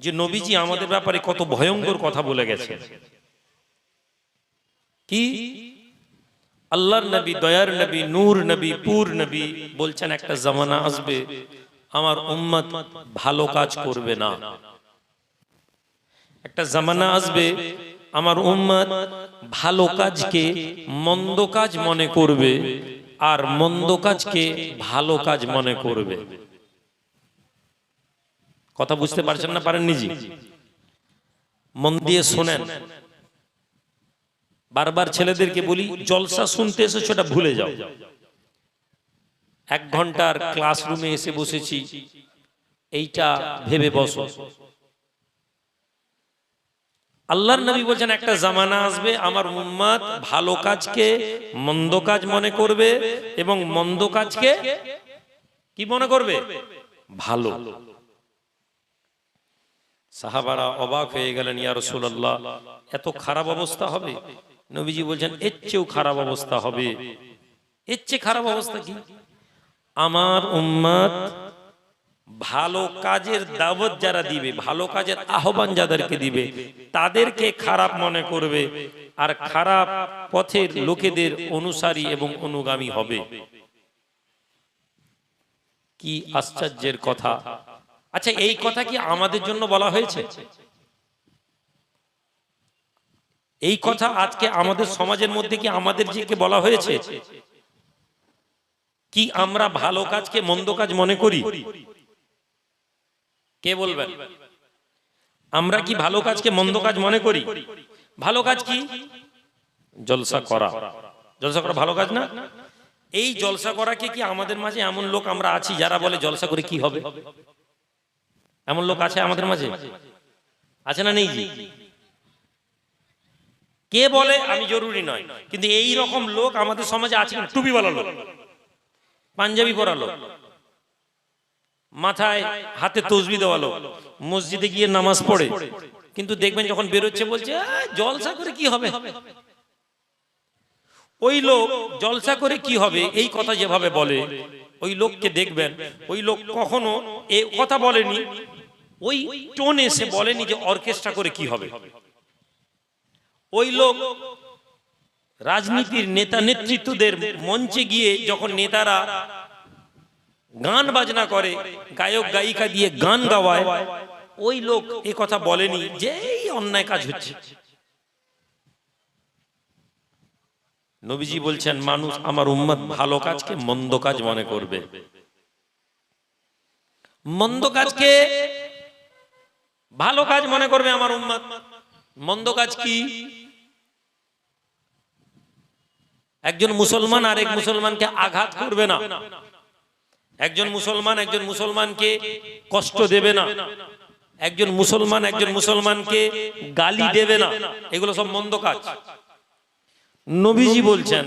যে নবীজি আমাদের ব্যাপারে কত ভয়ঙ্কর কথা বলে গেছেন। কি আল্লাহর নবী, দয়ার নবী, নূর নবী, পুর নবী বলছেন একটা জামানা আসবে আমার উম্মত ভালো কাজ করবে না। একটা জামানা আসবে আমার উম্মত ভালো কাজকে মন্দ কাজ মনে করবে আর মন্দ কাজকে ভালো কাজ মনে করবে। কথা বুঝতে পারছেন না পারেন নিজে? মন দিয়ে শোনেন। বারবার ছেলেদেরকে বলি, জলসা শুনতে এসেছো এটা ভুলে যাও। 1 ঘন্টার ক্লাসরুমে এসে বসেছি এইটা ভেবে বসো। আল্লাহর নবী বলছেন একটা জামানা আসবে আমার উম্মত ভালো কাজকে মন্দ কাজ মনে করবে এবং মন্দ কাজকে কি মনে করবে? ভালো। সাহাবারা অবাক হয়ে গেলেন, ইয়া রাসূলুল্লাহ এত খারাপ অবস্থা হবে? নবীজি বলছেন এর চেয়েও খারাপ অবস্থা হবে। এর চেয়ে খারাপ অবস্থা কি? আমার উম্মত ভালো কাজের দাওয়াত যারা দিবে, ভালো কাজের আহ্বান যাদেরকে দিবে তাদেরকে খারাপ মনে করবে আর খারাপ পথের লোকেদের অনুসারী এবং অনুগামী হবে। কি আশ্চর্যের কথা! আচ্ছা, এই কথা কি আমাদের জন্য বলা হয়েছে? এই কথা আজকে আমাদের সমাজের মধ্যে কি আমাদের যে বলা হয়েছে? কি আমরা ভালো কাজকে মন্দ কাজ মনে করি? কে বলবেন? আমরা কি ভালো কাজকে মন্দ কাজ মনে করি? ভালো কাজ কি? জলসা করা। জলসা করা ভালো কাজ না? এই জলসা করাকে কি আমাদের মাঝে এমন লোক আমরা আছি যারা বলে জলসা করে কি হবে? এমন লোক আছে আমাদের মাঝে? আছে না নেই? জি। কে বলে আমি জরুরি নয়, কিন্তু এই রকম লোক আমাদের সমাজে আছে। টুপিওয়ালা লোক, পাঞ্জাবি পরা লোক, মাথায় হাতে তসবি দেওয়া লোক, মসজিদে গিয়ে নামাজ পড়ে, কিন্তু দেখবেন যখন বেরোচ্ছে বলছে জলসা করে কি হবে। ওই লোক জলসা করে কি হবে এই কথা যেভাবে বলে, ওই লোককে দেখবেন ওই লোক কখনো এই কথা বলেনি, ওই টোনে সে বলেনি যে অর্কেস্ট্রা করে কি হবে। ওই লোক রাজনীতির নেতা নেতৃত্বদের মঞ্চে গিয়ে যখন নেতারা গান বাজনা করে, গায়ক গায়িকা দিয়ে গান গাওয়ায়, ওই লোক এই কথা বলেনি যে এই অন্যায় কাজ হচ্ছে। নবীজি বলছেন মানুষ আমার উম্মত ভালো কাজকে মন্দ কাজ মনে করবে। মন্দ কাজকে ভালো কাজ মনে করবে আমার উম্মত। মন্দ কাজ কি? একজন মুসলমান আরেক মুসলমানকে আঘাত করবে না, একজন মুসলমানকে কষ্ট দেবে না, একজন মুসলমানকে গালি দেবে না, এগুলো সব মন্দ কাজ। নবীজি বলছেন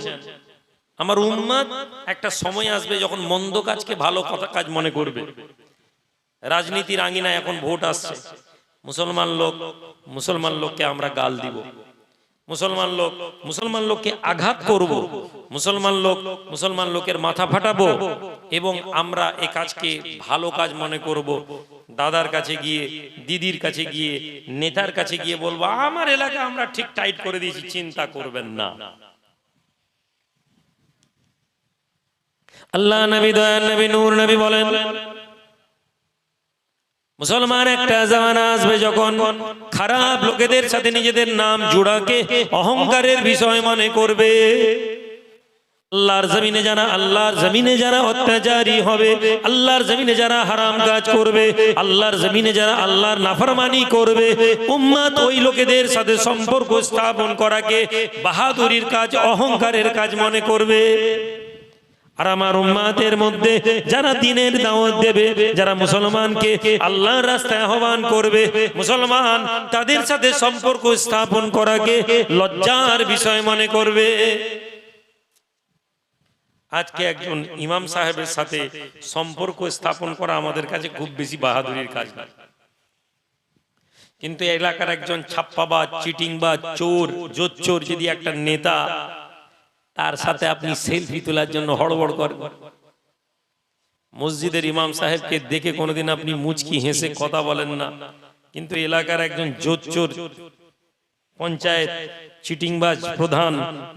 আমার উম্মত একটা সময় আসবে যখন মন্দ কাজকে ভালো কাজ মনে করবে। রাজনীতির আঙিনায় এখন ভোট আসছে, মুসলমান লোককে আমরা গাল দিব, মুসলমান লোককে আঘাত করব, মুসলমান লোকের মাথা ফাটাবো এবং আমরা এই কাজকে ভালো কাজ মনে করব। দাদার কাছে গিয়ে, দিদির কাছে গিয়ে, নেতার কাছে গিয়ে বলবো আমার এলাকা আমরা ঠিক টাইট করে দিয়েছি, চিন্তা করবেন না। আল্লাহ নবী, দয়ার নবী, নূর নবী বলেন মুসলমান একটা জামানা আসবে যখন খারাপ লোকেদের সাথে নিজেদের নাম জোড়াকে অহংকারের বিষয় মনে করবে। আল্লাহর জমিনে যারা অত্যাচারী হবে, আল্লাহর জমিনে যারা হারাম কাজ করবে, আল্লাহর জমিনে যারা আল্লাহর নাফরমানি করবে, উম্মত ওই লোকেদের সাথে সম্পর্ক স্থাপন করাকে বাহাদুরির কাজ, অহংকারের কাজ মনে করবে। আর আমার উম্মতের মধ্যে যারা দ্বীনের দাওয়াত দেবে, যারা মুসলমানকে আল্লাহর রাস্তায় আহ্বান করবে, মুসলমান তাদের সাথে সম্পর্ক স্থাপন করাকে লজ্জার বিষয় মনে করবে। আজকে একজন ইমাম সাহেবের সাথে সম্পর্ক স্থাপন করা আমাদের কাছে খুব বেশি বাহাদুরির কাজ না, কিন্তু এলাকার একজন ছাপ্পাবাজ, চিটিংবাজ, জোচ্চোর যদি একটা নেতা, তার সাথে আপনি সেলফি তোলার জন্য হড়বড় করেন, মসজিদের ইমাম সাহেবকে দেখে কোনোদিন আপনি মুচকি হেসে কথা বলেন না, কিন্তু এলাকার একজন জোচ্চোর পঞ্চায়েত চিটিংবাজ প্রধান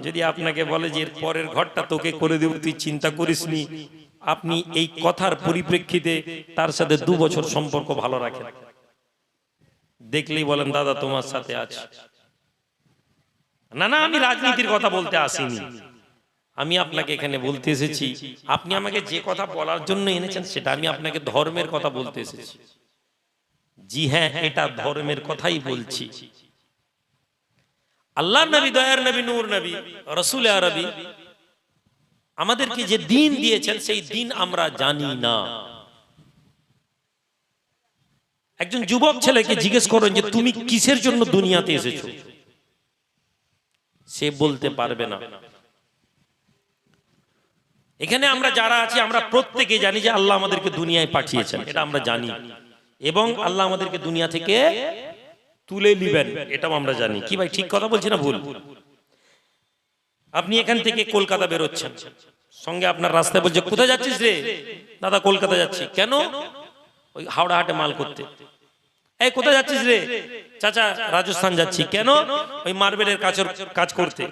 যদি আপনাকে বলে যে এর পরের ঘরটা তোকে করে দেব, তুই চিন্তা করিসনি, আপনি এই কথার পরিপ্রেক্ষিতে তার সাথে 2 বছর সম্পর্ক ভালো রাখেন, দেখলেই বলেন দাদা তোমার সাথে আছে। না না, আমি রাজনীতির কথা বলতে আসিনি, আমি আপনাকে এখানে বলতে এসেছি, আপনি আমাকে যে কথা বলার জন্য এনেছেন সেটা, আমি আপনাকে ধর্মের কথা বলতে এসেছি। জি হ্যাঁ, এটা ধর্মের কথাই বলছি। আল্লাহ নবী, দয়ার নবী, নূর নবী, রাসূল আরবী আমাদেরকে যে দিন দিয়েছেন সেই দিন আমরা জানি না। একজন যুবক ছেলেকে জিজ্ঞেস করেন যে তুমি কিসের জন্য দুনিয়াতে এসেছো, সে বলতে পারবে না। এখানে আমরা যারা আছি আমরা প্রত্যেকে জানি যে আল্লাহ আমাদেরকে দুনিয়ায় পাঠিয়েছেন, এটা আমরা জানি, এবং আল্লাহ আমাদেরকে দুনিয়া থেকে তুলে নিবেন, এটাও আমরা জানি। কি ভাই ঠিক কথা বলছি না ভুল? আপনি এখান থেকে কলকাতা বেরোচ্ছেন, সঙ্গে আপনার রাস্তায় বলছে কোথায় যাচ্ছিস রে? দাদা কলকাতা যাচ্ছি। কেন? ওই হাওড়া হাটে মাল করতে। এই কোথায় যাচ্ছিস রে? চাচা রাজস্থান যাচ্ছি। কেন? ওই মার্বেলের কাজ করতে।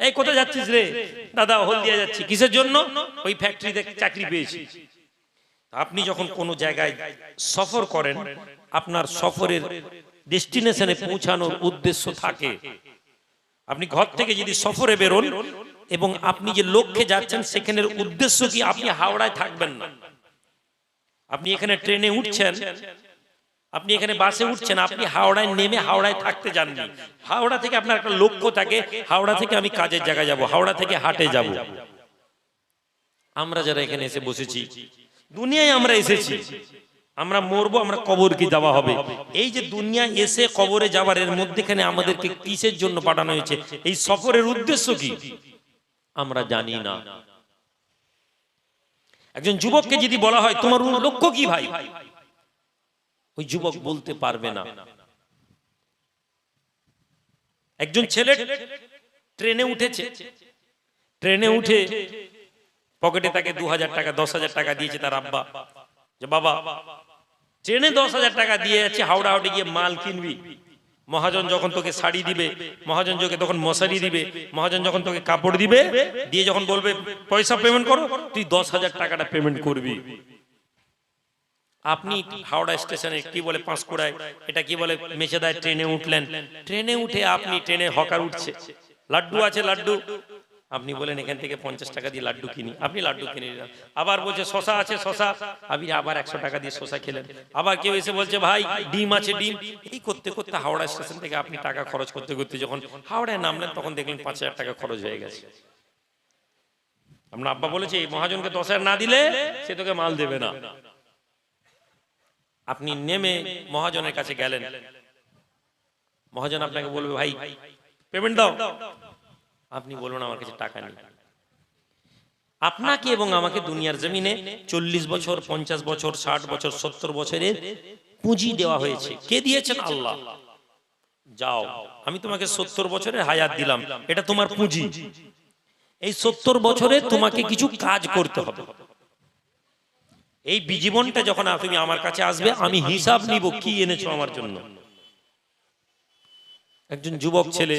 এই কোথায় যাচ্ছিস রে? দাদা হলদিয়া যাচ্ছি। কিসের জন্য? ওই ফ্যাক্টরিতে চাকরি পেয়েছি। আপনি যখন কোনো জায়গায় সফর করেন, আপনার সফরের ডেস্টিনেশনে পৌঁছানোর উদ্দেশ্য থাকে। আপনি ঘর থেকে যদি সফরে বেরোন এবং আপনি যে লক্ষ্যে যাচ্ছেন সেখানের উদ্দেশ্য কি, আপনি হাওড়ায় থাকবেন না। আপনি এখানে ট্রেনে উঠছেন, আপনি এখানে বাসে উঠছেন, আপনি হাওড়ায় নেমে হাওড়ায় থাকতে যাননি। হাওড়া থেকে আপনার একটা লক্ষ্য থাকে, হাওড়া থেকে আমি কাজের জায়গায় যাব, হাওড়া থেকে হাটে যাব। আমরা যারা এখানে এসে বসেছি, দুনিয়ায় আমরা এসেছি, আমরা মরবো, আমরা কবর কি যাওয়া হবে। এই যে দুনিয়া এসে কবরে যাবার এর মধ্যেখানে আমাদেরকে কিসের জন্য পাঠানো হয়েছে, এই সফরের উদ্দেশ্য কি আমরা জানি না। একজন যুবককে যদি বলা হয় তোমার লক্ষ্য কি ভাই, ওই যুবক বলতে পারবে না। একজন ছেলে ট্রেনে উঠেছে, ট্রেনে উঠে পকেটে তাকে 2000 টাকা 10,000 টাকা দিয়েছে তার আব্বা, যে বাবা ট্রেনে 10,000 টাকা দিয়ে যাচ্ছে, হাওড়া হাটে গিয়ে মাল কিনবি, মহাজন যখন তোকে শাড়ি দিবে, মহাজন যখন তখন মশারি দিবে, মহাজন যখন তোকে কাপড় দিবে, দিয়ে যখন বলবে পয়সা পেমেন্ট করো, তুই 10,000 টাকাটা পেমেন্ট করবি। আপনি হাওড়া স্টেশনে কি বলে পাঁশকুড়ায়, এটা কি বলে মেছেদায় ট্রেনে উঠলেন, ট্রেনে উঠে আপনি ট্রেনে হকার উঠছে, লাড্ডু আছে লাড্ডু, আপনি বলেন এখান থেকে 50 টাকা দিয়ে লাড্ডু কিনি, আপনি লাড্ডু কিনে নিলেন। আবার বলছে শশা আছে শশা, আপনি আবার 100 টাকা দিয়ে শশা খেলেন। আবার কেউ এসে বলছে ভাই ডিম আছে ডিম। এই করতে করতে হাওড়া স্টেশন থেকে আপনি টাকা খরচ করতে করতে যখন হাওড়ায় নামলেন তখন দেখলেন 5,000 টাকা খরচ হয়ে গেছে। আপনার আব্বা বলেছে এই মহাজনকে 10,000 না দিলে সে তোকে মাল দেবে না। আপনি নেমে মহাজনের কাছে গেলেন, মহাজন আপনাকে বলবে ভাই পেমেন্ট দাও, আপনি বলুন আমার কাছে টাকা নেই। আপনাকে এবং আমাকে দুনিয়ার জমিনে 40 বছর 50 বছর 60 বছর 70 বছরের পুঁজি দেওয়া হয়েছে। কে দিয়েছেন? আল্লাহ। যাও আমি তোমাকে 70 বছরের হায়াত দিলাম, এটা তোমার পুঁজি। এই 70 বছরে তোমাকে কিছু কাজ করতে হবে। এই জীবনটা যখন তুমি আমার কাছে আসবে আমি হিসাব নিব কি এনেছো আমার জন্য। একজন যুবক ছেলে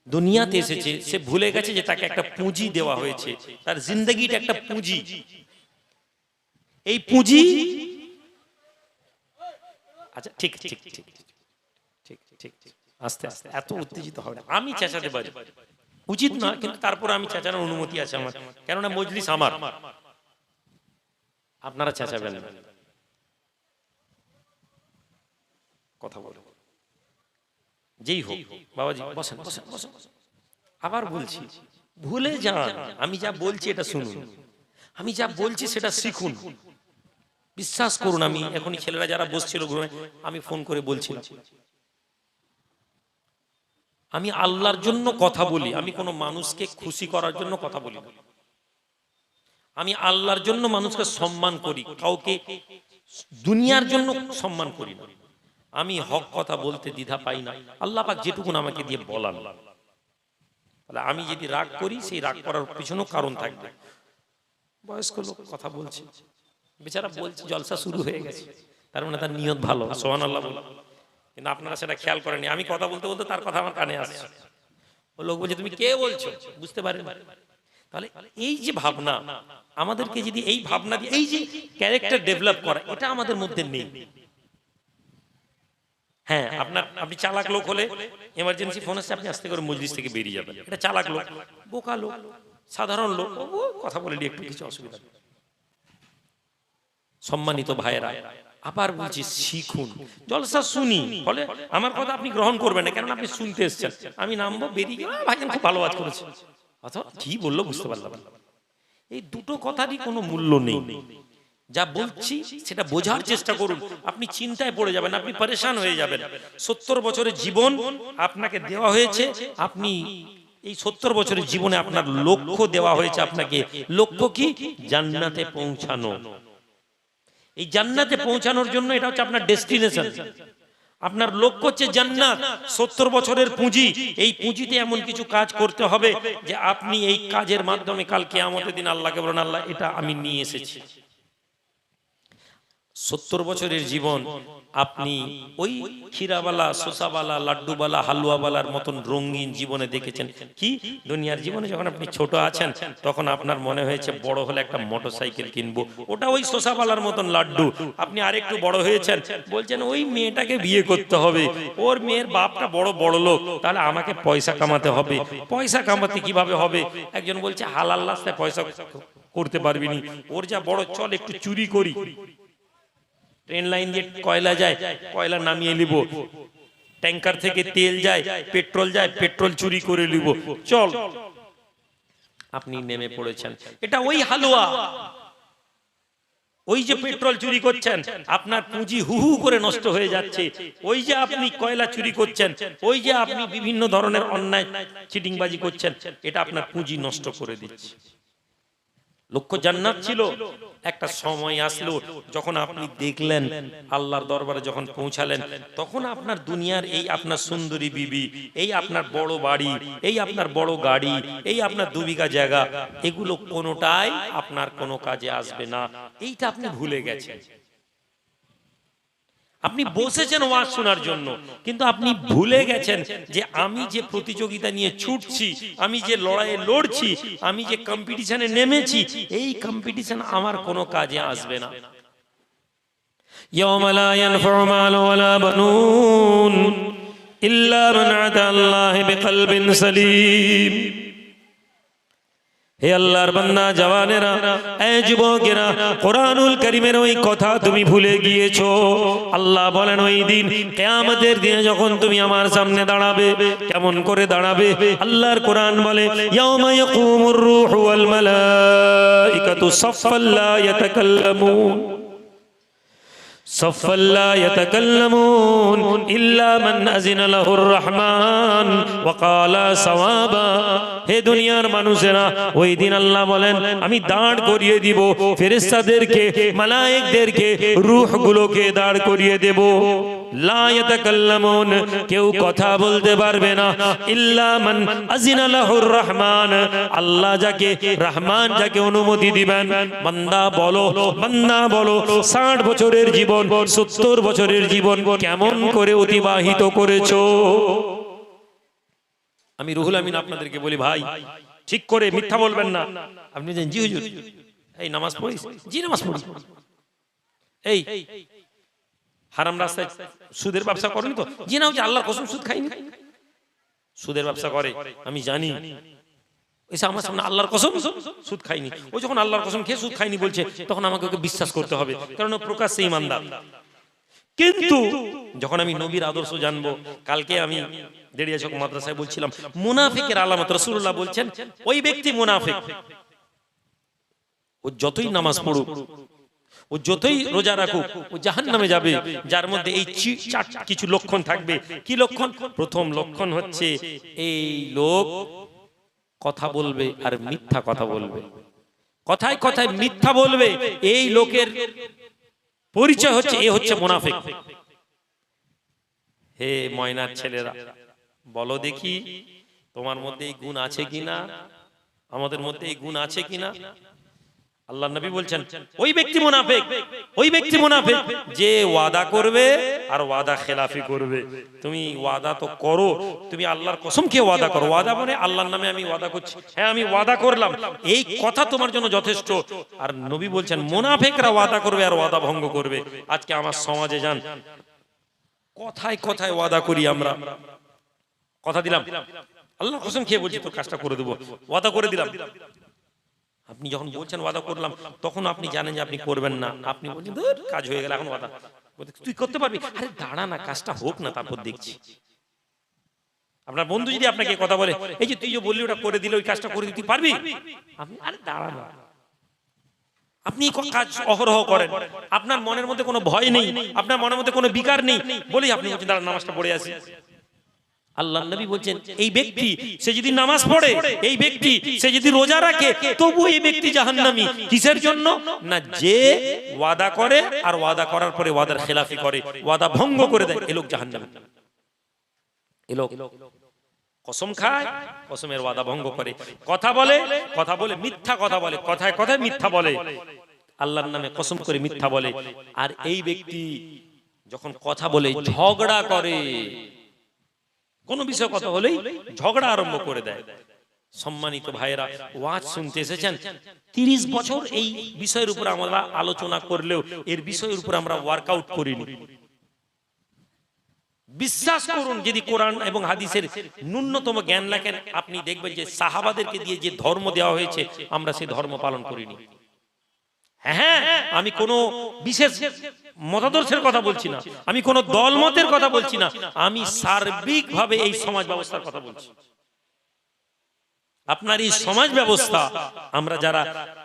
দুনিয়াতে এসেছে, সে ভুলে গেছে যে তাকে একটা পুঁজি দেওয়া হয়েছে, তার জিন্দগিটা একটা পুঁজি। এই পুঁজি, আচ্ছা ঠিক ঠিক ঠিক ঠিক ঠিক আস্তে আস্তে, এত উত্তেজিত হবে না, আমি চেঁচাতে পারি, উচিত না কিন্তু তারপর আমি চেঁচানোর অনুমতি আছে আমার, কেননা মজলিস আমার, আপনারা চেঁচাবেন না, কথা বলবো যেই হোক। বাবাজি বসেন বসেন বসেন। আবার বলছি ভুলে যান, আমি যা বলছি এটা শুনুন, আমি যা বলছি সেটা শিখুন, বিশ্বাস করুন। আমি এখনই ছেলেরা যারা বসছিল ঘুরে, আমি ফোন করে বলছিলাম আমি আল্লাহর জন্য কথা বলি, আমি কোনো মানুষকে খুশি করার জন্য কথা বলি না। আমি আল্লাহর জন্য মানুষকে সম্মান করি, কাউকে দুনিয়ার জন্য সম্মান করি না। আমি হক কথা বলতে দ্বিধা পাই না, আল্লাহ পাক যেটুকুন আমাকে দিয়ে বলান। তাহলে আমি যদি রাগ করি সেই রাগ করার পিছনেও কারণ থাকবে। বয়স্ক লোক কথা বলছে, বেচারা বলছে জলসা শুরু হয়ে গেছে, তার মানে তার নিয়ত ভালো, সুবহানাল্লাহ বলে, কিন্তু আপনারা সেটা খেয়াল করেননি। আমি কথা বলতে বলতে তার কথা আমার কানে আসছে, ও লোক বলছে তুমি কে বলছো, বুঝতে পারেন। তাহলে এই যে ভাবনা, আমাদেরকে যদি এই ভাবনা দিয়ে এই যে ক্যারেক্টার ডেভেলপ করা, এটা আমাদের মধ্যে নেই। হ্যাঁ, আপনি চালাক লোক হলে এমার্জেন্সি ফোন আসছে, আপনি আস্তে করে মজলিস থেকে বেরিয়ে যাবেন, এটা চালাক লোক। বোকা লোক, সাধারণ লোক, ও কথা বলে একটু কিছু অসুবিধা নেই। সম্মানিত ভাইয়েরা, আবার বলছি শিখুন, জলসা শুনি, ফলে আমার কথা আপনি গ্রহণ করবেন না, কারণ আপনি শুনতে এসেছেন। আমি নামবো, বেরিয়ে গেলাম, ভাইজান খুব ভালো কাজ করেছে, অথবা কি বললো বুঝতে পারলাম। এই দুটো কথারই কোনো মূল্য নেই। যা বলছি সেটা বোঝার চেষ্টা করুন, আপনি চিন্তায় পড়ে যাবেন, আপনি পরেশান হয়ে যাবেন। 70 বছরের জীবন আপনাকে দেওয়া হয়েছে, আপনি এই 70 বছরের জীবনে আপনার লক্ষ্য দেওয়া হয়েছে আপনাকে। লক্ষ্য কি? জান্নাতে পৌঁছানো। এই জান্নাতে পৌঁছানোর জন্য এটা হচ্ছে আপনার ডেস্টিনেশন, আপনার লক্ষ্য হচ্ছে জান্নাত। 70 বছরের পুঁজি, এই পুঁজিতে এমন কিছু কাজ করতে হবে যে আপনি এই কাজের মাধ্যমে কাল কিয়ামতের দিন আল্লাহকে বলেন, আল্লাহ এটা আমি নিয়ে এসেছি। 70 বছরের জীবন আপনি ওই ক্ষীরাওয়ালা, শসাওয়ালা, লাড্ডুওয়ালা, হালুয়াওয়ালার মতন রঙিন জীবনে দেখেছেন কি? দুনিয়ার জীবনে যখন আপনি ছোট আছেন তখন আপনার মনে হয়েছে বড় হলে একটা মোটরসাইকেল কিনবো, ওটা ওই শসাওয়ালার মতন লাড্ডু। আপনি আরেকটু বড় হয়েছেন, বলছেন ওই মেয়েটাকে বিয়ে করতে হবে, ওর মেয়ের বাপটা বড় লোক, তাহলে আমাকে পয়সা কামাতে হবে। পয়সা কামাতে কিভাবে হবে? একজন বলছে হালাল রাস্তায় পয়সা করতে পারবি নি, ওর যা বড় চল একটু চুরি করি, ট্রেন লাইন দিয়ে কয়লা যায়, কয়লা নামিয়ে নিব, ট্যাঙ্কার থেকে তেল যায়, পেট্রোল যায়, পেট্রোল চুরি করে নিব, চল। আপনি নেমে পড়েছেন, এটা ওই হালুয়া, ওই যে পেট্রোল চুরি করছেন, আপনার পুঁজি হু হু করে নষ্ট হয়ে যাচ্ছে। ওই যে আপনি কয়লা চুরি করছেন, ওই যে আপনি বিভিন্ন ধরনের অন্যায় চিটিংবাজি করছেন, এটা আপনার পুঁজি নষ্ট করে দিচ্ছে। লক্ষ্য জান্নাত ছিল, একটা সময় আসলো যখন আপনি দেখলেন আল্লাহর দরবারে যখন পৌঁছালেন, তখন আপনার দুনিয়ার এই আপনার সুন্দরী বিবি, এই আপনার বড় বাড়ি, এই আপনার বড় গাড়ি, এই আপনার 2 বিঘা জায়গা, এগুলো কোনোটাই আপনার কোনো কাজে আসবে না। এইটা আপনি ভুলে গেছেন। আপনি বসেছেন ওয়াজ শোনার জন্য, কিন্তু আপনি ভুলে গেছেন যে আমি যে প্রতিযোগিতা নিয়ে ছুটছি, আমি যে লড়াইয়ে লড়ছি, আমি যে কম্পিটিশনে নেমেছি, এই কম্পিটিশন আমার কোনো কাজে আসবে না। ইয়াওমা লা ইয়ানফাউ মালুন ওয়ালা বানুন ইল্লা মান আতা আল্লাহি বিকলবিন সালিম। হে আল্লাহর বান্দা জওয়ানেরা, এই যুবকেরা, কোরআনুল কারীমের ওই কথা তুমি ভুলে গিয়েছো। আল্লাহ বলেন ওই দিন কিয়ামতের দিনে যখন তুমি আমার সামনে দাঁড়াবে, কেমন করে দাঁড়াবে? আল্লাহর কোরআন বলে ইয়াউমা ইয়াকুমুর রূহু ওয়াল মালাইকাতু সাফফান লা ইয়াতাকাল্লামুন صفا لا يتكلمون إلا من أذن له الرحمن وقال صوابا। হে দুনিয়ার মানুষেরা, ওই দিন আল্লাহ বলেন আমি দাঁড় করিয়ে দিব ফেরেশতাদেরকে, মালায়েকদেরকে, রূহগুলোকে দাঁড় করিয়ে দেব। লা ইয়াতাকাল্লামুন, কেউ কথা বলতে পারবে না। ইল্লা মান আযিনা লাহুর রহমান, আল্লাহ যাকে, রহমান যাকে অনুমতি দিবেন। বান্দা বলো, বান্দা বলো, 60 বছরের জীবন, 70 বছরের জীবন কেমন করে অতিবাহিত করেছো? আমি রুহুল আমিন আপনাদেরকে বলি, ভাই ঠিক করে মিথ্যা বলবেন না। আপনি জানেন জি হুজুর, এই নামাজ পড়িস? জি নামাজ পড়ি। এই হারাম রাস্তায় সুদের ব্যবসা করেন তো? জি না, আল্লাহর কসম সুদ খাইনি। সুদের ব্যবসা করে আমি জানি, এসে আমার সামনে আল্লাহর কসম সুদ খাইনি। ও যখন আল্লাহর কসম খেয়ে সুদ খাইনি বলছে, তখন আমাকে ওকে বিশ্বাস করতে হবে, কারণ ও প্রকাশ্যে ঈমানদার। কিন্তু যখন আমি নবীর আদর্শ জানবো, কালকে আমি দেড়িয়া চক মাদ্রাসায় বলছিলাম মুনাফিকের আলামত রাসূলুল্লাহ বলছেন ওই ব্যক্তি মুনাফিক, ও যতই নামাজ পড়ুক, ও যতই রোজা রাখুক, ও জাহান্নামে যাবে, যার মধ্যে এই কিছু লক্ষণ থাকবে। কি লক্ষণ? প্রথম লক্ষণ হচ্ছে এই লোক কথা বলবে আর মিথ্যা কথা বলবে, কথায় কথায় মিথ্যা বলবে। এই লোকের পরিচয় হচ্ছে এ হচ্ছে মুনাফিক। হে ময়নার ছেলেরা, বলো দেখি তোমার মধ্যে এই গুণ আছে কিনা, আমাদের মধ্যে এই গুণ আছে কিনা? আল্লাহ নবী বলছেন ওই ব্যক্তি মুনাফিক, ওই ব্যক্তি মুনাফিক যে ওয়াদা করবে আর ওয়াদা খেলাফি করবে। তুমি ওয়াদা তো করো, তুমি আল্লাহর কসম খেয়ে ওয়াদা করো, ওয়াদা মানে আল্লাহর নামে আমি ওয়াদা করছি, হ্যাঁ আমি ওয়াদা করলাম, এই কথা তোমার জন্য যথেষ্ট। আর নবী বলছেন মুনাফিকরা ওয়াদা করবে আর ওয়াদা ভঙ্গ করবে। আজকে আমার সমাজে যান, কথায় কথায় ওয়াদা করি আমরা, কথা দিলাম আল্লাহর কসম খেয়ে বলছি তো কাজটা করে দেবো, ওয়াদা করে দিলাম। আপনি যখন বলছেন ওয়াদা করলাম, তখন আপনি জানেন যে আপনি করবেন না, আপনি বলছেন ধুর কাজ হয়ে গেল এখন ওয়াদা তুই করতে পারবি, আরে দাঁড়া না কাজটা হোক না তারপর দেখছি। আপনার বন্ধু যদি আপনাকে কথা বলে এই যে তুই যে বললি ওটা করে দিলে ওই কাজটা করে দিতে পারবি, আপনি আরে দাঁড়া না, আপনি কাজ অহরহ করেন, আপনার মনের মধ্যে কোনো ভয় নেই, আপনার মনের মধ্যে কোনো বিকার নেই, বলি আপনি বলছেন দাঁড়া নামাজটা পড়ে আসি। আল্লাহ নবী বলছেন এই ব্যক্তি সে যদি নামাজ পড়ে, এই ব্যক্তি সে যদি রোজা রাখে, তবু এই ব্যক্তি জাহান্নামী। কিসের জন্য? না যে ওয়াদা করে আর ওয়াদা করার পরে ওয়াদার খেলাফি করে, ওয়াদা ভঙ্গ করে দেয়, এই লোক জাহান্নামী। এই লোক কসম খায়, কসমের ওয়াদা ভঙ্গ করে, কথা বলে মিথ্যা কথা বলে, কথায় কথায় মিথ্যা বলে, আল্লাহর নামে কসম করে মিথ্যা বলে। আর এই ব্যক্তি যখন কথা বলে ঝগড়া করে, কোন বিষয় কথা হলেই ঝগড়া আরম্ভ করে দেয়। সম্মানিত ভাইরা, ওয়াজ শুনতে এসেছেন, 30 বছর এই বিষয়ের উপর আমরা আলোচনা করলেও এর বিষয়ের উপর আমরা ওয়ার্কআউট করিনি। বিশ্বাস করুন, যদি কোরআন এবং হাদিসের ন্যূনতম জ্ঞান রাখেন, আপনি দেখবেন যে সাহাবাদেরকে দিয়ে যে ধর্ম দেওয়া হয়েছে আমরা সেই ধর্ম পালন করিনি। হ্যাঁ, আমি কোনো বিশেষ মতাদর্শের কথা বলছি না, আমি কোন দলমতের কথা বলছি না, আমি সার্বিকভাবে এই সমাজ ব্যবস্থার কথা বলছি। আপনার এই সমাজ ব্যবস্থা, আমরা যারা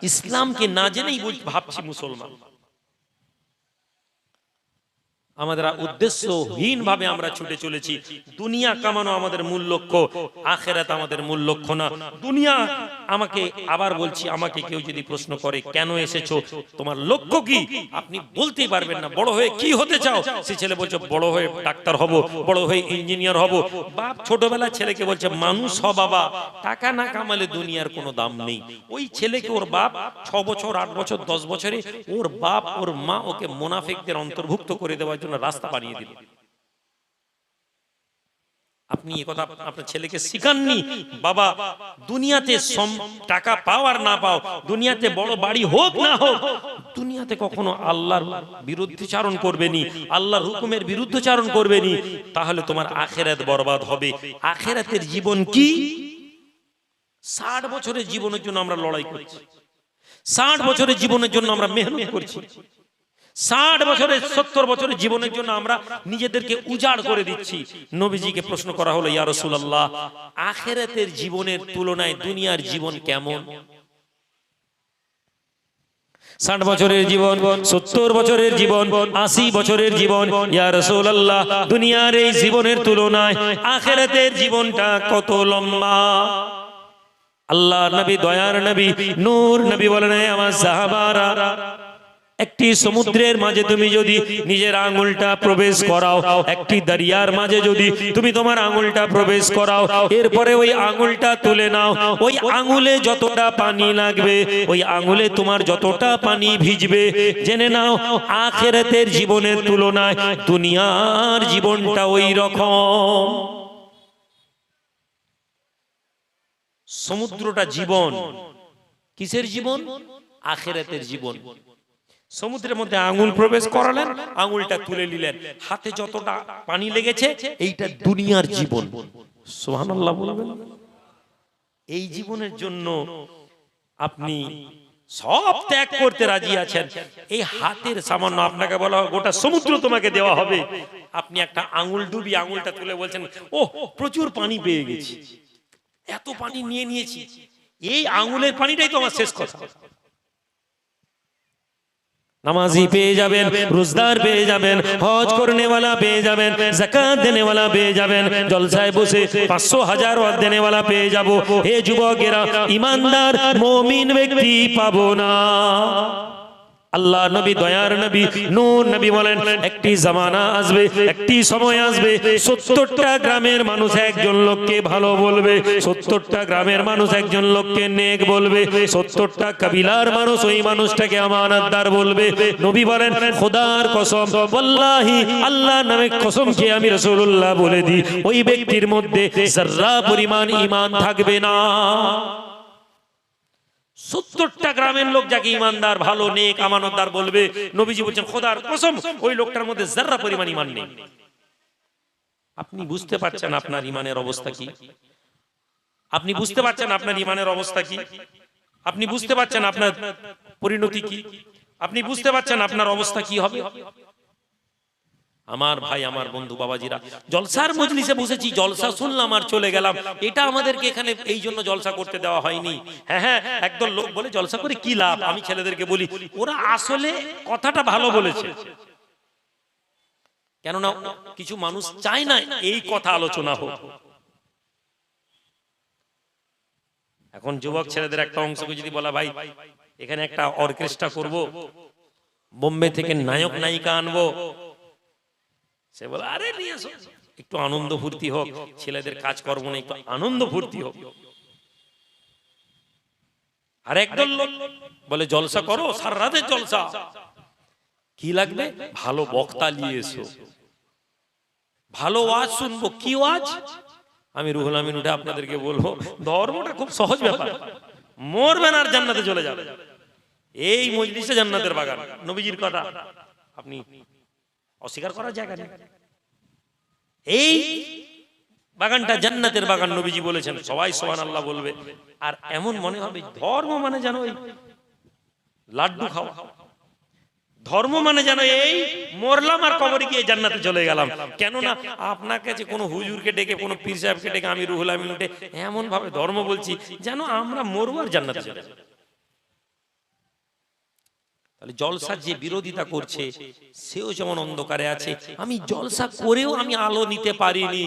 ইসলামকে না জেনেই ভাবছি মুসলমান, আমাদের উদ্দেশ্যহীন ভাবে আমরা ছুটে চলেছি। দুনিয়া কামানো আমাদের মূল লক্ষ্য, আখিরাত আমাদের মূল লক্ষ্য না। দুনিয়া, আমাকে আবার বলছি, আমাকে কেউ যদি প্রশ্ন করে কেন এসেছো, তোমার লক্ষ্য কি, আপনি বলতেই পারবেন না। বড় হয়ে কি হতে চাও? সে ছেলে বলছে বড় হয়ে ডাক্তার হব, বড় হয়ে ইঞ্জিনিয়ার হব। বাপ ছোটবেলা ছেলেকে বলছে মানুষ হ বাবা, টাকা না কামালে দুনিয়ার কোনো দাম নেই। ওই ছেলেকে ওর বাপ 6 বছর 8 বছর 10 বছরে ওর বাপ ওর মা ওকে মুনাফিকদের অন্তর্ভুক্ত করে দেওয়ার জন্য রাস্তা বানিয়ে দিল। আপনি এই কথা আপনার ছেলেকে শিখাননি, বাবা দুনিয়াতে টাকা পাও আর না পাও, দুনিয়াতে বড় বাড়ি হোক না হোক, দুনিয়াতে কখনো আল্লাহর বিরুদ্ধাচরণ করবেনি, আল্লাহর হুকুমের বিরুদ্ধাচরণ করবেনি, তাহলে তোমার আখিরাত বরবাদ হবে। আখিরাতের জীবন কি? 60 বছরের জীবনের জন্য আমরা লড়াই করছি, 60 বছরের জীবনের জন্য আমরা মেহনত করছি, 60 বছরের 70 বছরের জীবনের জন্য আমরা নিজেদেরকে উজাড় করে দিচ্ছি। নবীজিকে প্রশ্ন করা হলো, ইয়া রাসূলুল্লাহ, আখিরাতের জীবনের তুলনায় দুনিয়ার জীবন কেমন? 60 বছরের জীবন, 70 বছরের জীবন, 80 বছরের জীবন, ইয়া রাসূলুল্লাহ, দুনিয়ার এই জীবনের তুলনায় আখিরাতের জীবনটা কত লম্বা? আল্লাহ নবী, দয়ার নবী, নূর নবী বলেন, আমার সাহাবারা, একটি সমুদ্রের মাঝে তুমি যদি নিজের আঙ্গুলটা প্রবেশ করাও, একটি দরিয়ার মাঝে যদি তুমি তোমার আঙ্গুলটা প্রবেশ করাও, এরপরে ওই আঙ্গুলটা তুলে নাও, ওই আঙ্গুলে যতটা পানি লাগবে, ওই আঙ্গুলে তোমার যতটা পানি ভিজবে, জেনে নাও আখিরাতের জীবনের তুলনায় দুনিয়ার জীবনটা ওই রকম। সমুদ্রটা জীবন, কিসের জীবন? আখিরাতের জীবন। সমুদ্রের মধ্যে আঙ্গুল প্রবেশ করালেন, আঙ্গুলটা তুলে নিলেন, হাতে যতটা পানি লেগেছে এইটা দুনিয়ার জীবন। সুবহানাল্লাহ বলবেন। এই জীবনের জন্য আপনি সব ত্যাগ করতে রাজি আছেন। এই হাতের সামান্য, আপনাকে বলা হয় গোটা সমুদ্র তোমাকে দেওয়া হবে, আপনি একটা আঙ্গুল ডুবি আঙ্গুলটা তুলে বলছেন ও প্রচুর পানি পেয়ে গেছি, এত পানি নিয়ে নিয়েছি, এই আঙ্গুলের পানিটাই তো আমার শেষ কথা। নামাজি পেয়ে যাবেন, রোজদার পেয়ে যাবেন, হজ করনেওয়ালা পেয়ে যাবেন, যাকাত দেনেওয়ালা পেয়ে যাবেন, জলসায় বসে 500 1000 ওয়াত দেনেওয়ালা পেয়ে যাব। হে যুবকেরা, ইমানদার মুমিন ব্যক্তি পাবো না। আল্লাহ নবী দয়ার নবী নূর নবী বলেন একটি জামানা আসবে, একটি সময় আসবে 70টা গ্রামের মানুষ একজন লোককে ভালো বলবে, 70টা গ্রামের মানুষ একজন লোককে নেক বলবে, 70টা কবিলার মানুষ ওই মানুষটাকে আমানতদার বলবে। নবী বলেন খোদার কসম, ওয়াল্লাহি আল্লাহ নামে কসম খেয়ে আমি রাসূলুল্লাহ বলে দিই ওই ব্যক্তির মধ্যে যারা পরিমাণ ঈমান থাকবে না। 70টা গ্রামের লোক যাকে ইমানদার ভালো নেক আমানতদার বলবে, নবীজি বলছেন খোদার কসম ওই লোকটার মধ্যে যারা পরিমাণ ঈমান নেই। আপনি বুঝতে পারছেন আপনার ঈমানের অবস্থা কি? আপনি বুঝতে পারছেন আপনার ঈমানের অবস্থা কি? আপনি বুঝতে পারছেন আপনার পরিণতি কি? আপনি বুঝতে পারছেন আপনার অবস্থা কি হবে? আমার ভাই, আমার বন্ধু, বাবাজিরা, জলসার মজলিসে বসেছি, জলসা শুনলাম আর চলে গেলাম, এটা আমাদেরকে এখানে এই জন্য জলসা করতে দেওয়া হয়নি। হ্যাঁ হ্যাঁ, একদল লোক বলে জলসা করে কি লাভ? আমি ছেলেদেরকে বলি ওরা আসলে কথাটা ভালো বলেছে, কেননা কিছু মানুষ চায় না এই কথা আলোচনা হোক। এখন যুবক ছেলেদের একটা অংশকে যদি বলা ভাই এখানে একটা অর্কেস্ট্রা করব, বোম্বে থেকে নায়ক নায়িকা আনবো, সে বলে আরে নিয়ে আসো, একটু আনন্দ ফুর্তি হোক, ছেলেদের কাজকর্ম নেই, একটু আনন্দ ফুর্তি হোক। আর একদল লোক বলে জলসা করো, সারা রাতের জলসা, কি লাগবে? ভালো বক্তা নিয়ে এসো, ভালো ওয়াজ শুনবো। কি ওয়াজ? আমি রুহুল আমিন উঠে আপনাদেরকে বলবো ধর্মটা খুব সহজ ব্যাপার, মরবেন আর জান্নাতে চলে যাবে। এই মজলিসে জান্নাতের বাগান, নবীজির কথা আপনি অস্বীকার করার জায়গা নেই। এই বাগানটা জান্নাতের বাগান, নবীজি বলেছেন, সবাই সুবহানাল্লাহ বলবে। আর এমন মনে হবে ধর্ম মানে যেন এই লাড্ডু খাওয়া, ধর্ম মানে যেন এই মরলাম আর কবরে গিয়ে জান্নাতে চলে গেলাম। কেননা আপনার কাছে কোনো হুজুরকে ডেকে, কোনো পীর সাহেবকে ডেকে আমি রুহুল আমিন উঠে এমন ভাবে ধর্ম বলছি যেন আমরা মরবো আর জান্নাতে চলে যাব। তাহলে জলসা যে বিরোধিতা করছে সেও যেমন অন্ধকারে আছে। আমি জলসা করেও আমি আলো নিতে পারিনি,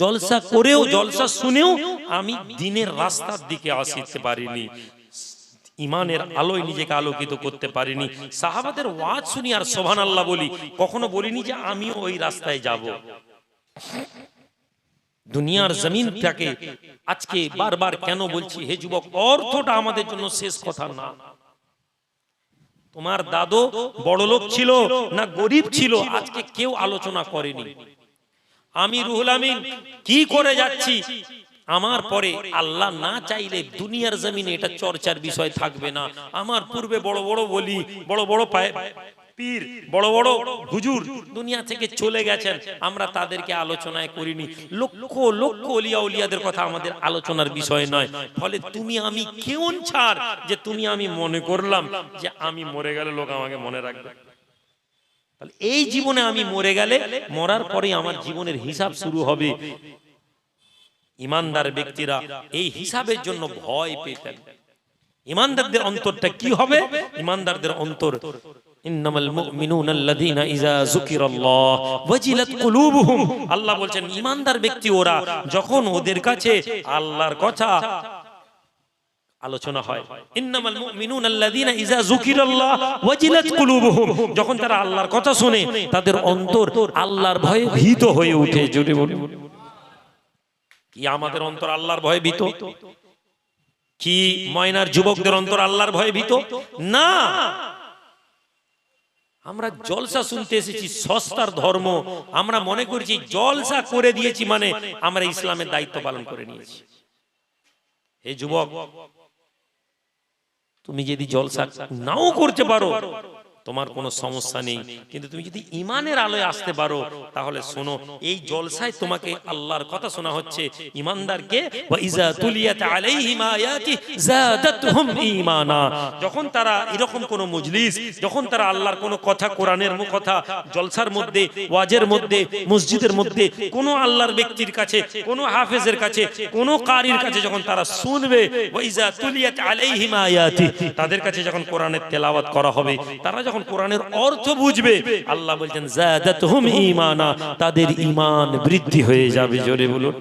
জলসা করেও জলসা শুনেও আমি দিনের রাস্তার দিকে আসতে পারিনি, ইমানের আলোয় নিজেকে আলোকিত করতে পারিনি। সাহাবাদের ওয়াজ শুনি আর সুবহানাল্লাহ বলি, কখনো বলিনি যে আমিও ওই রাস্তায় যাব। দুনিয়ার জমিনটাকে আজকে বারবার কেন বলছি হে যুবক, অর্থটা আমাদের জন্য শেষ কথা না। তোমার দাদু বড় লোক ছিল না গরিব ছিল আজকে কেউ আলোচনা করেনি। আমি রুহুল আমিন কি করে যাচ্ছি, আমার পরে আল্লাহ না চাইলে দুনিয়ার জমিনে এটা চর্চার বিষয় থাকবে না। আমার পূর্বে বড় বড় বলি, বড় বড় পীর, বড় বড় হুজুর দুনিয়া থেকে চলে গেছেন, আমরা তাদেরকে আলোচনায় করিনি। লক্ষ লক্ষ ওলিয়া উলিয়াদের কথা আমাদের আলোচনার বিষয় নয়। ফলে তুমি আমি কেমন ছাড় যে তুমি আমি মনে করলাম যে আমি মরে গেলে লোক আমাকে মনে রাখবে। তাহলে এই জীবনে আমি মরে গেলে মরার পরে আমার জীবনের হিসাব শুরু হবে। ইমানদার ব্যক্তিরা এই হিসাবের জন্য ভয় পেতেন। ইমানদারদের অন্তরটা কি হবে? ইমানদারদের অন্তর ইন্নামাল মুমিনুনা আল্লাযীনা ইযা যুকিরাল্লাহ ওয়াজিলাত কুলুবুহুম, আল্লাহ বলেন ইমানদার ব্যক্তি ওরা যখন ওদের কাছে আল্লাহর কথা আলোচনা হয়। ইন্নামাল মুমিনুনা আল্লাযীনা ইযা যুকিরাল্লাহ ওয়াজিলাত কুলুবুহুম, যখন তারা আল্লাহর কথা শুনে তাদের অন্তর আল্লাহর ভয়ে ভীত হয়ে ওঠে। জোরে বলুন, কি আমাদের অন্তর আল্লাহর ভয়ে ভীত? কি ময়নার যুবকদের অন্তর আল্লাহর ভয়ে ভীত? না, আমরা জলসা শুনতে এসেছি, সস্তার ধর্ম। আমরা মনে করছি জলসা করে দিয়েছি মানে আমরা ইসলামের দায়িত্ব পালন করে নিয়েছি। হে যুবক, তুমি যদি জলসা নাও করতে পারো তোমার কোনো সমস্যা নেই, কিন্তু তুমি যদি ঈমানের আলোয় আসতে পারো তাহলে শোনো, এই জলসায় তোমাকে আল্লাহর কথা শোনা হচ্ছে। ঈমানদারকে ওয়া ইযা তুলিয়াত আলাইহিম আয়াতি যাদাতহুম ঈমানা, যখন তারা এরকম কোন মজলিস, যখন তারা আল্লাহর কোন কথা, কোরআনের কথা জলসার মধ্যে, ওয়াজের মধ্যে, মসজিদের মধ্যে কোন আল্লাহর ব্যক্তির কাছে, কোন হাফেজের কাছে, কোন কারির কাছে যখন তারা শুনবে, ওয়া ইযা তুলিয়াত আলাইহিম আয়াতি, তাদের কাছে যখন কোরআনের তেলাওয়াত করা হবে, তারা যখন কোরআনের অর্থ বুঝবে, আল্লাহ বলছেন যাদাতহুম ঈমানা, তাদের ঈমান বৃদ্ধি হয়ে যাবে। জোরে বলুন,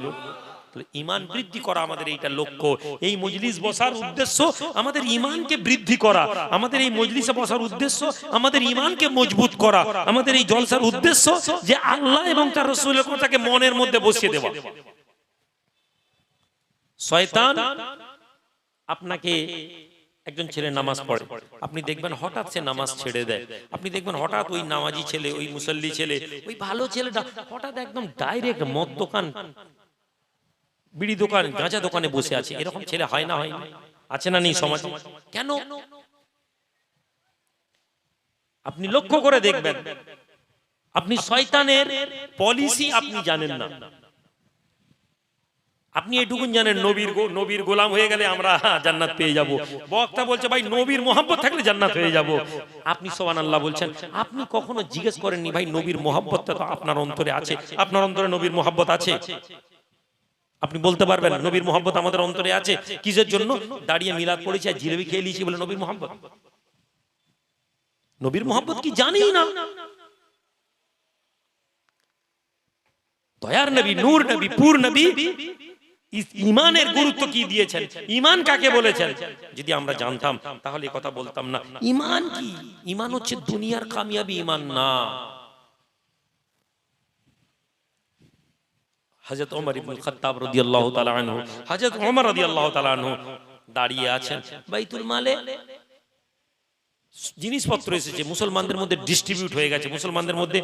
ঈমান বৃদ্ধি করা আমাদের এইটা লক্ষ্য। এই মজলিস বসার উদ্দেশ্য আমাদের ঈমানকে বৃদ্ধি করা, আমাদের এই মজলিসে বসার উদ্দেশ্য আমাদের ঈমানকে মজবুত করা, আমাদের এই জলসার উদ্দেশ্য যে আল্লাহ এবং তার রাসূলের কথাকে মনের মধ্যে বসিয়ে দেওয়া। শয়তান আপনাকে, একজন ছেলে নামাজ পড়ে, আপনি দেখবেন হঠাৎ সে নামাজ ছেড়ে দেয়, আপনি দেখবেন হঠাৎ ওই নামাজি ছেলে, ওই মুসল্লি ছেলে, ওই ভালো ছেলেটা হঠাৎ একদম ডাইরেক্ট মদ দোকান, বিড়ি দোকান, গাঁজা দোকানে বসে আছে। এরকম ছেলে হয় না, হয় না, আছে না নেই সমাজে? কেন? আপনি লক্ষ্য করে দেখবেন, আপনি শয়তানের পলিসি আপনি জানেন না। আপনি এটুকুন জানেন নবীর গোলাম হয়ে গেলে আমরা জান্নাত পেয়ে যাব। বক্তা বলছে ভাই নবীর মোহাব্বত থাকলে জান্নাত হয়ে যাব। আপনি সুবহানাল্লাহ বলছেন। আপনি কখনো জিজ্ঞেস করেননি ভাই নবীর মোহাব্বতটা তো আপনার অন্তরে আছে, আপনার অন্তরে নবীর মোহাব্বত আছে? আপনি বলতে পারবেন নবীর মোহাব্বত আমাদের অন্তরে আছে? কিসের জন্য? দাঁড়িয়ে মিলাদ পড়েছি আর জিলেবি খেয়ে নিয়েছি বলে নবীর মোহাব্বত? নবীর মোহাব্বত কি জানি না। দয়ার নবী, নূর নবী, পূর নবী ঈমানের গুরুত্ব কি দিয়েছেন, ঈমান কাকে বলেছেন, যদি আমরা জানতাম তাহলে এই কথা বলতাম না। ঈমান কি? ঈমান হচ্ছে দুনিয়ার কামিয়াবি, ঈমান না। হযরত ওমর ইবনে খাত্তাব রাদিয়াল্লাহু তাআলা আনহু, হযরত ওমর রাদিয়াল্লাহু তাআলা আনহু দাঁড়িয়ে আছেন, বাইতুল মালে জিনিসপত্র এসেছে, মুসলমানদের মধ্যে ডিস্ট্রিবিউট হয়ে গেছে, মুসলমানদের মধ্যে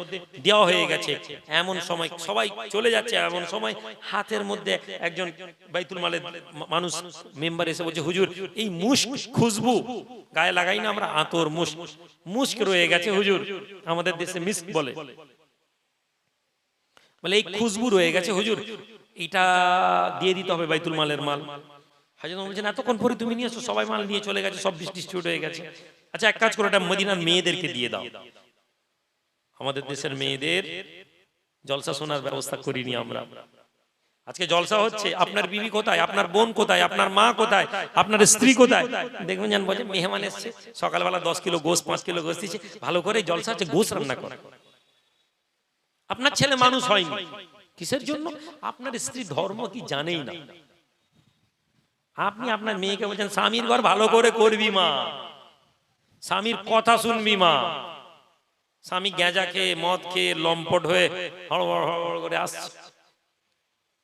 দেওয়া হয়ে গেছে। এমন সময় সবাই চলে যাচ্ছে, এমন সময় হাতের মধ্যে একজন বাইতুল মালের মানুষ মেম্বার এসে বলছে, হুজুর এই মুস্ক খুশবু গায়ে লাগাই না আমরা, আতর মুস্ক রয়ে গেছে হুজুর, আমাদের দেশে মিস্ক বলে, বলে এই খুশবু রয়ে গেছে হুজুর, এটা দিয়ে দিতে হবে বাইতুল মালের মাল। হযরত ওমর বলছেন এতক্ষণ পরে তুমি নিয়ে এসো, সবাই মাল নিয়ে চলে গেছে, সব ডিস্ট্রিবিউট হয়ে গেছে। আচ্ছা এক কাজ করো, এটা মদিনার মেয়েদেরকে দিয়ে দাও। আমাদের দেশের মেয়েদের জলসা শোনার ব্যবস্থা করিনি আমরা। আজকে জলসা হচ্ছে, আপনার বিবি কোথায়, আপনার বোন কোথায়, আপনার মা কোথায়, আপনার স্ত্রী কোথায়? দেখবেন জান বলে মেহমান এসছে, সকালবেলা 10 কিলো গোশ 5 কিলো গোশ দিচ্ছে, ভালো করে জলসা হচ্ছে, গোশ রান্না করে। আপনার ছেলে মানুষ হয়নি, কিসের জন্য? আপনার স্ত্রী ধর্ম কি জানেই না। আপনি আপনার মেয়েকে বলছেন স্বামীর ঘর ভালো করে করবি মা, স্বামীর কথা শুনবি মা। স্বামী গ্যাঁজা খেয়ে মদ খেয়ে লম্পট হয়ে হড়বড় হড়বড় করে আসছে,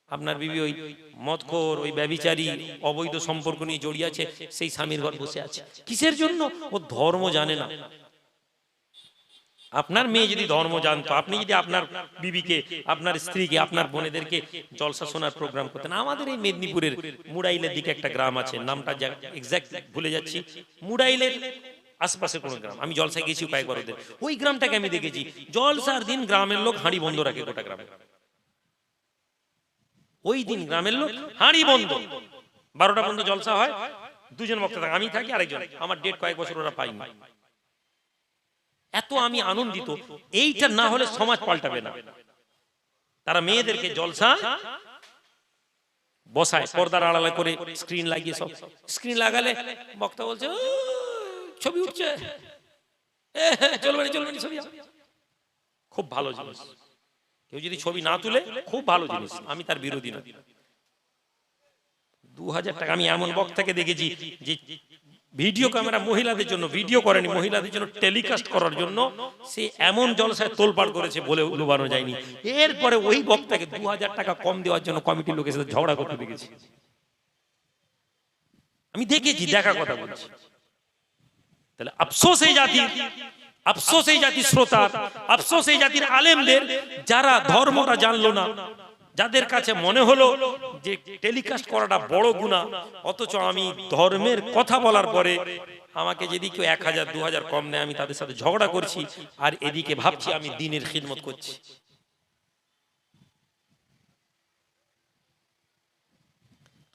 আপনার বিবি ওই মদখোর, ওই ব্যভিচারী, অবৈধ সম্পর্ক নিয়ে জড়িয়ে আছে, সেই স্বামীর ঘর বসে আছে। কিসের জন্য? ও ধর্ম জানে না। আপনার মেয়ে যদি ধর্ম জানতো, আপনি যদি আপনার বিবিকে, আপনার স্ত্রীকে, আপনার বোনেদেরকে জলসা শোনার প্রোগ্রাম করতেন। আমাদের এই মেদিনীপুরের মুড়াইলের দিকে একটা গ্রাম আছে, নামটা এক্সাক্ট ভুলে যাচ্ছি, মুড়াইলের আশপাশের কোন গ্রাম, আমি জলসায় গেছি কয়েকবার ওদের, ওই গ্রামটাকে আমি দেখেছি জলসার দিন গ্রামের লোক হাঁড়ি বন্ধ রাখে, গোটা গ্রামে ওই দিন গ্রামের লোক হাঁড়ি বন্ধ, 12টা পর্যন্ত জলসা হয়, দুজন বক্তা থাকে, আমি থাকি আরেকজন, আমার ডেট কয়েক বছর ওরা পাইনি। এত আমি আনন্দিত, এইটা না হলে সমাজ পাল্টাবে না। তারা মেয়েদেরকে জলসা বসায়, পর্দার আড়ালে করে স্ক্রিন লাগিয়ে, সব স্ক্রিন লাগালে বক্তা বলছে ছবি উঠছে, চলবে না চলবে না ছবি, খুব ভালো জিনিস। কেউ যদি ছবি না তুলে খুব ভালো জিনিস, আমি তার বিরোধী না। 2000 টাকা আমি এমন বক্তাকে দেখেছি যে ভিডিও ক্যামেরা মহিলাদের জন্য ভিডিও করেনি, মহিলাদের জন্য টেলিকাস্ট করার জন্য সে এমন জলসায় তোলপাড় করেছে বলে লুবানো যায়নি। এরপরে ওই বক্তাকে 2000 টাকা কম দেওয়ার জন্য কমিটির লোকের সাথে ঝগড়া করতে দেখেছি, আমি দেখেছি, দেখা কথা বলছি। তাহলে আফসোস এই জাতির, আফসোস এই জাতির শ্রোতা, আফসোস এই জাতির আলেমদের, যারা ধর্মটা জানলো না, যাদের কাছে মনে হলো যে টেলিকাস্ট করাটা বড় গুনাহ, অথচ আমি ধর্মের কথা বলার পরে আমাকে যদি কেউ 1000 2000 কম নেয়, আমি তাদের সাথে ঝগড়া করছি, আর এদিকে ভাবছি আমি দ্বীনের খিদমত করছি।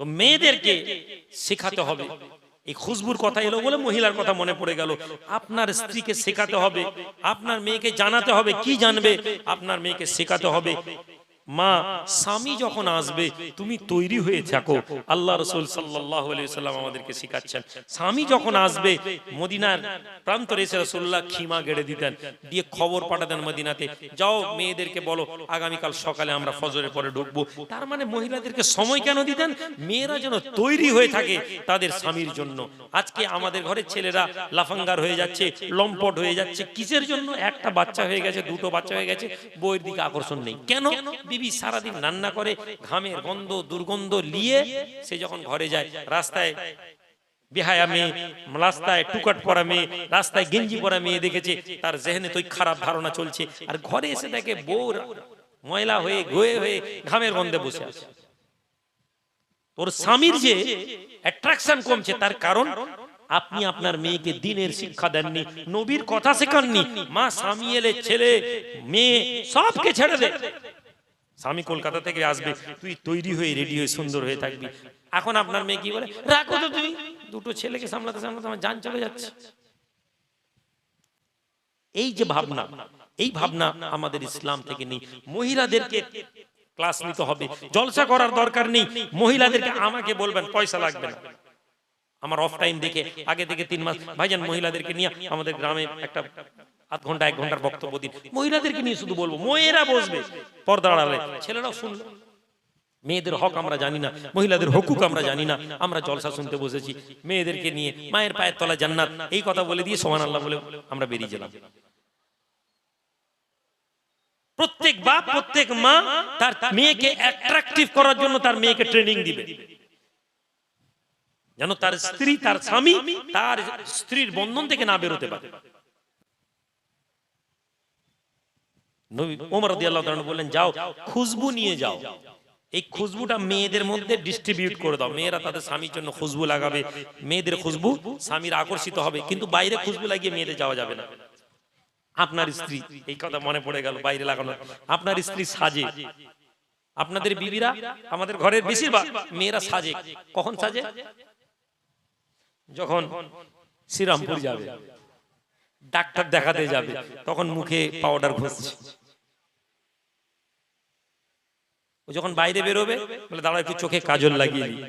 তো মেয়েদেরকে শেখাতে হবে, এই খুশবুর কথা এলো বলে মহিলার কথা মনে পড়ে গেল। আপনার স্ত্রীকে শেখাতে হবে, আপনার মেয়েকে জানাতে হবে, কি জানবে, আপনার মেয়েকে শেখাতে হবে মা স্বামী যখন আসবে তুমি তৈরি হয়ে থাকো। আল্লাহ রাসূল সাল্লাল্লাহু আলাইহি ওয়াসাল্লাম আমাদেরকে শিখাচ্ছেন স্বামী যখন আসবে, মদিনার প্রান্তরে এসে রাসূলুল্লাহ খিমা গেড়ে দিতেন, দিয়ে খবর পাঠাতেন মদিনাতে, যাও মেয়েদেরকে বলো আগামীকাল সকালে আমরা ফজরের পরে ঢুকবো। তার মানে মহিলাদেরকে সময় কেন দিতেন? মেয়েরা যেন তৈরি হয়ে থাকে তাদের স্বামীর জন্য। আজকে আমাদের ঘরের ছেলেরা লাফাঙ্গার হয়ে যাচ্ছে, লম্পট হয়ে যাচ্ছে, কিসের জন্য? একটা বাচ্চা হয়ে গেছে, দুটো বাচ্চা হয়ে গেছে, বউয়ের দিকে আকর্ষণ নেই। কেন? বিবি সারাদিন রান্না করে, ঘামের গন্ধ দুর্গন্ধ নিয়ে সে যখন ঘরে যায়, রাস্তায় বেহায়া মেয়ে, রাস্তায় টুকাট পরা মেয়ে, রাস্তায় গেঞ্জি পরা মেয়ে দেখেছে, তার জেহেনে তো খারাপ ধারণা চলছে, আর ঘরে এসে দেখে বউ ময়লা হয়ে গোয়ে হয়ে ঘামের গন্ধে বসে আছে। তোর স্বামীর যে অ্যাট্রাকশন কমছে, তার কারণ আপনি আপনার মেয়েকে দ্বীনের শিক্ষা দেননি, নবীর কথা শেখাননি। মা স্বামী এলে ছেলে মেয়ে সবকে ছেড়ে দে, স্বামী কলকাতা থেকে আসবে, তুই তৈরি হয়ে রেডি হয়ে সুন্দর হয়ে থাকবি। এখন আপনার মেয়ে কি বলে? রাখো তো তুমি, দুটো ছেলেকে সামলাতে সামলাতে আমার জান চলে যাচ্ছে। এই যে ভাবনা, এই ভাবনা আমাদের ইসলাম থেকে নেই। মহিলাদেরকে ক্লাস নিতে হবে, জলসা করার দরকার নেই। মহিলাদেরকে আমাকে বলবেন পয়সা লাগবে না, আমার অফ টাইম দেখে আগে থেকে 3 মাস ভাইজান মহিলাদেরকে নিয়ে আমাদের গ্রামে একটা আধ ঘন্টা 1 ঘন্টার বক্তব্য দিন, মহিলাদেরকে নিয়ে শুধু বলবো, মেয়েরা বসবে পর্দার আড়ালে, ছেলেরাও শুনলো। মেয়েদের হক আমরা জানি না, মহিলাদের হকুক আমরা জানি না, আমরা জলসা শুনতে বসেছি। মেয়েদেরকে নিয়ে মায়ের পায়ের তলায় জান্নাত, এই কথা বলে দিয়ে সুবহানাল্লাহ বলে আমরা বেরিয়ে গেলাম। প্রত্যেক বাপ প্রত্যেক মা তার মেয়েকে অ্যাট্রাকটিভ করার জন্য তার মেয়েকে ট্রেনিং দিবে, যেন তার স্ত্রী, তার স্বামী তার স্ত্রীর বন্ধন থেকে না বেরোতে পারে। নবী ওমর রাদিয়াল্লাহু তাআলা বললেন, যাও খুশবু নিয়ে যাও, এই খুশবুটা মেয়েদের মধ্যে ডিস্ট্রিবিউট করে দাও। মেয়েরা তাদের স্বামীর জন্য খুশবু লাগাবে, মেয়েদের খুশবু স্বামীর আকর্ষিত হবে, কিন্তু বাইরে খুশবু লাগিয়ে মেয়েদের যাওয়া যাবে না। আপনার স্ত্রী, এই কথা মনে পড়ে গেল, বাইরে লাগানো, আপনার স্ত্রী সাজে, আপনাদের বিবিরা, আমাদের ঘরের বেশিরভাগ মেয়েরা সাজে। কখন সাজে? যখন শ্রীরামপুর যাবে, ডাক্তার দেখাতে যাবে, তখন মুখে পাউডার ঘষছে। ও যখন বাইরে বেরোবে বলে দাঁড়া একটু চোখে কাজল লাগিয়ে দিই।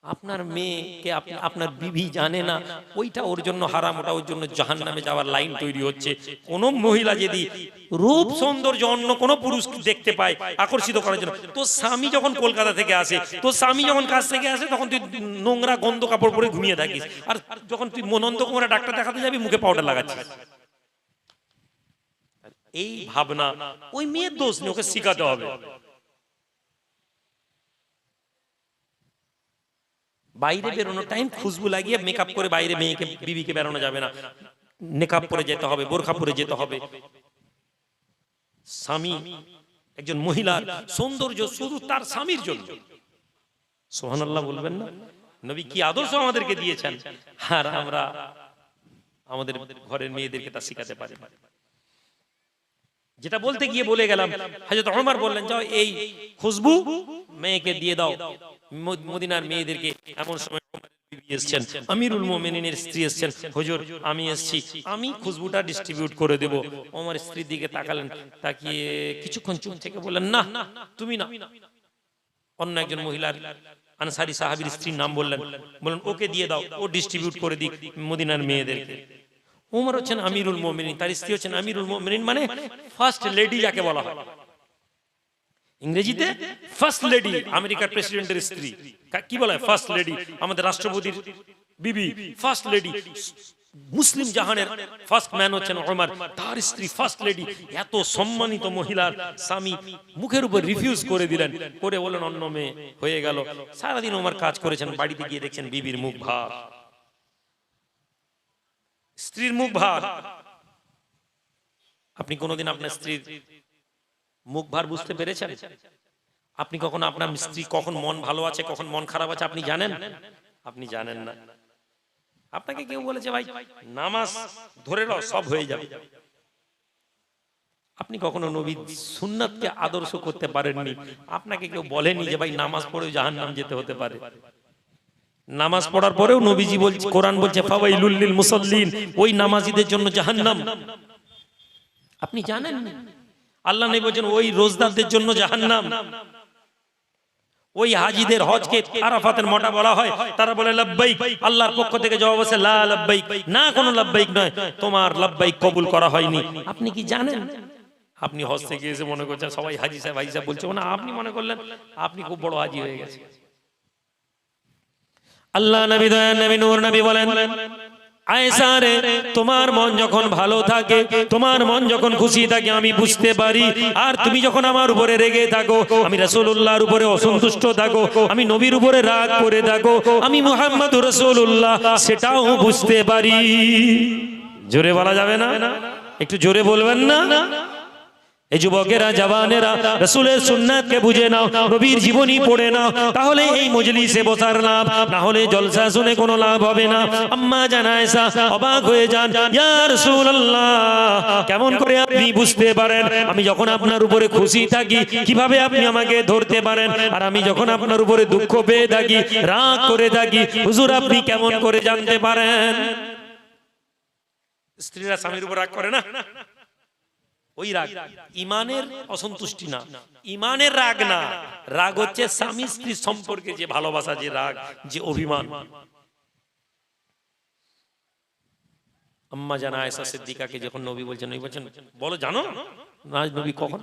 আপনার মেয়েকে আপনার বিবি জানে না ওইটা ওর জন্য হারাম, ওটা ওর জন্য জাহান্নামে যাওয়ার লাইন তৈরি হচ্ছে। কোন মহিলা যদি রূপ সৌন্দর্য অন্য কোন পুরুষ দেখতে পায় আকর্ষিত করার জন্য, তো স্বামী যখন কলকাতা থেকে আসে, তো স্বামী যখন কাজ থেকে আসে, তখন তুই নোংরা গন্ধ কাপড় পরে ঘুমিয়ে থাকিস, আর যখন তুই মনন্ত কুমারে ডাক্তার দেখাতে যাবি মুখে পাউডার লাগাচ্ছিস। এই ভাবনা ওই মেয়ের দোষ নেই, ওকে শিখাতে হবে। বাইরে বেরোনোর টাইম খুশবু লাগিয়ে মেকআপ করে বাইরে মেয়েকে বিবিকে বেরোনো যাবে না, নেকাব পরে যেতে হবে, বোরখা পরে যেতে হবে। স্বামী, একজন মহিলার সৌন্দর্য শুধু তার স্বামীর জন্য। সুবহানাল্লাহ বলবেন না? নবী কি আদর্শ আমাদেরকে দিয়েছেন, আর আমরা আমাদের ঘরের মেয়েদেরকে তা শিখাতে পারি না। যেটা বলতে গিয়ে বলে গেলাম, হযরত ওমর বললেন, যাও এই খুশবু মেয়েকে দিয়ে দাও, মদিনার মেয়েদেরকে। এমন সময় বিবি এসেছেন, আমিরুল মুমিনিনের স্ত্রী এসেছেন, হুজুর আমি এসেছি, আমি খুশবুটা ডিস্ট্রিবিউট করে দেব। ওমর স্ত্রীর দিকে তাকালেন, তাকিয়ে কিছুক্ষণ চুপ থেকে বললেন, না তুমি না। অন্য একজন মহিলার আনসারী সাহাবীর স্ত্রীর নাম বললেন, ওকে দিয়ে দাও, ও ডিস্ট্রিবিউট করে দিক মদিনার মেয়েদেরকে। ওমর হচ্ছেন আমিরুল মুমিনিন, তার স্ত্রী হচ্ছেন আমিরুল মুমিনিন, মানে ফার্স্ট লেডি যাকে বলা হয় ইংরেজিতে, ফার্স্ট লেডি। আমেরিকার প্রেসিডেন্টের স্ত্রী কি বলা হয়? First lady. আমাদের রাষ্ট্রপতির বিবি ফার্স্ট লেডি। মুসলিম জাহানের ফার্স্ট ম্যান হচ্ছেন ওমর, তার স্ত্রী ফার্স্ট লেডি। এত সম্মানিত মহিলার স্বামী মুখের উপর রিফিউজ করে দিলেন, করে বলেন অন্য মেয়ে হয়ে গেল। সারাদিন ওমর কাজ করেছেন, বাড়িতে গিয়ে দেখছেন বিবির মুখ ভার, স্ত্রীর মুখ ভার। আপনি কোনোদিন আপনার স্ত্রীর মুখ ভার বুঝতে পেরেছেন? আপনি কখনো আপনার স্ত্রী কখন মন ভালো আছে কখন মন খারাপ আছে আপনি জানেন? আপনি জানেন না। আপনাকে কেউ বলেছে ভাই নামাজ ধরে নাও সব হয়ে যাবে, আপনি কখনো নবীর সুন্নাতকে আদর্শ করতে পারেননি। আপনাকে কেউ বলেনি যে ভাই নামাজ পড়েও জাহান্নাম যেতে হতে পারে। নামাজ পড়ার পরেও নবীজি বলছে, কোরআন বলছে ফাওয়াইলুল লিল মুসাল্লিন, ওই নামাজীদের জন্য জাহান্নাম। আপনি জানেন না, আল্লাহ নবী বলেন ওই রোজদারদের জন্য জাহান্নাম। ওই হাজীদের হজকে আরাফাতের মোটা বলা হয়, তারা বলে লাব্বাইক, আল্লাহর পক্ষ থেকে জবাব আছে লা লাব্বাইক, না কোনো লাব্বাইক নয়, তোমার লাব্বাইক কবুল করা হয়নি। আপনি কি জানেন? আপনি হজ থেকে এসে মনে করছেন সবাই হাজী সাহেব হাজী সাহেব বলছে, না আপনি মনে করলেন আপনি খুব বড় হাজী হয়ে গেছে। আল্লাহ নবী দয়ার নবী নূর নবী বলেন, আয়েশা রে, তোমার মন যখন ভালো থাকে, তোমার মন যখন খুশি থাকে আমি বুঝতে পারি, আর তুমি যখন আমার উপরে রেগে থাকো, আমি রাসূলুল্লাহর উপরে অসন্তুষ্ট থাকো, আমি নবীর উপরে রাগ করে থাকো, আমি মুহাম্মদুর রাসূলুল্লাহ সেটাও বুঝতে পারি। জোরে বলা যাবে না? একটু জোরে বলবেন না? এই যুবকেরা, জওয়ানেরা, রাসূলের সুন্নাতকে বুঝে নাও, নবীর জীবনী পড়ে নাও, তাহলে এই মজলিসে বসার লাভ, না হলে জলসা শুনে কোনো লাভ হবে না। আম্মা জান আয়েশা অবাক হয়ে যান, ইয়া রাসূলুল্লাহ, কেমন করে আপনি বুঝতে পারেন আমি যখন আপনার উপরে খুশি থাকি, কিভাবে আপনি আমাকে ধরতে পারেন, আর আমি যখন আপনার উপরে দুঃখ পেয়ে থাকি, রাগ করে থাকি, হুজুর আপনি কেমন করে জানতে পারেন? স্ত্রীরা স্বামীর উপর রাগ করে না? ওই রাগ ইমানের অসন্তুষ্টি না, ইমানের রাগ না, রাগ হচ্ছে স্বামী স্ত্রী সম্পর্কে যে ভালোবাসা, যে রাগ, যে অভিমান। আম্মা জান আয়েশা সিদ্দিকাকে যখন নবী বলছেন, বলো জানো না নবী কখন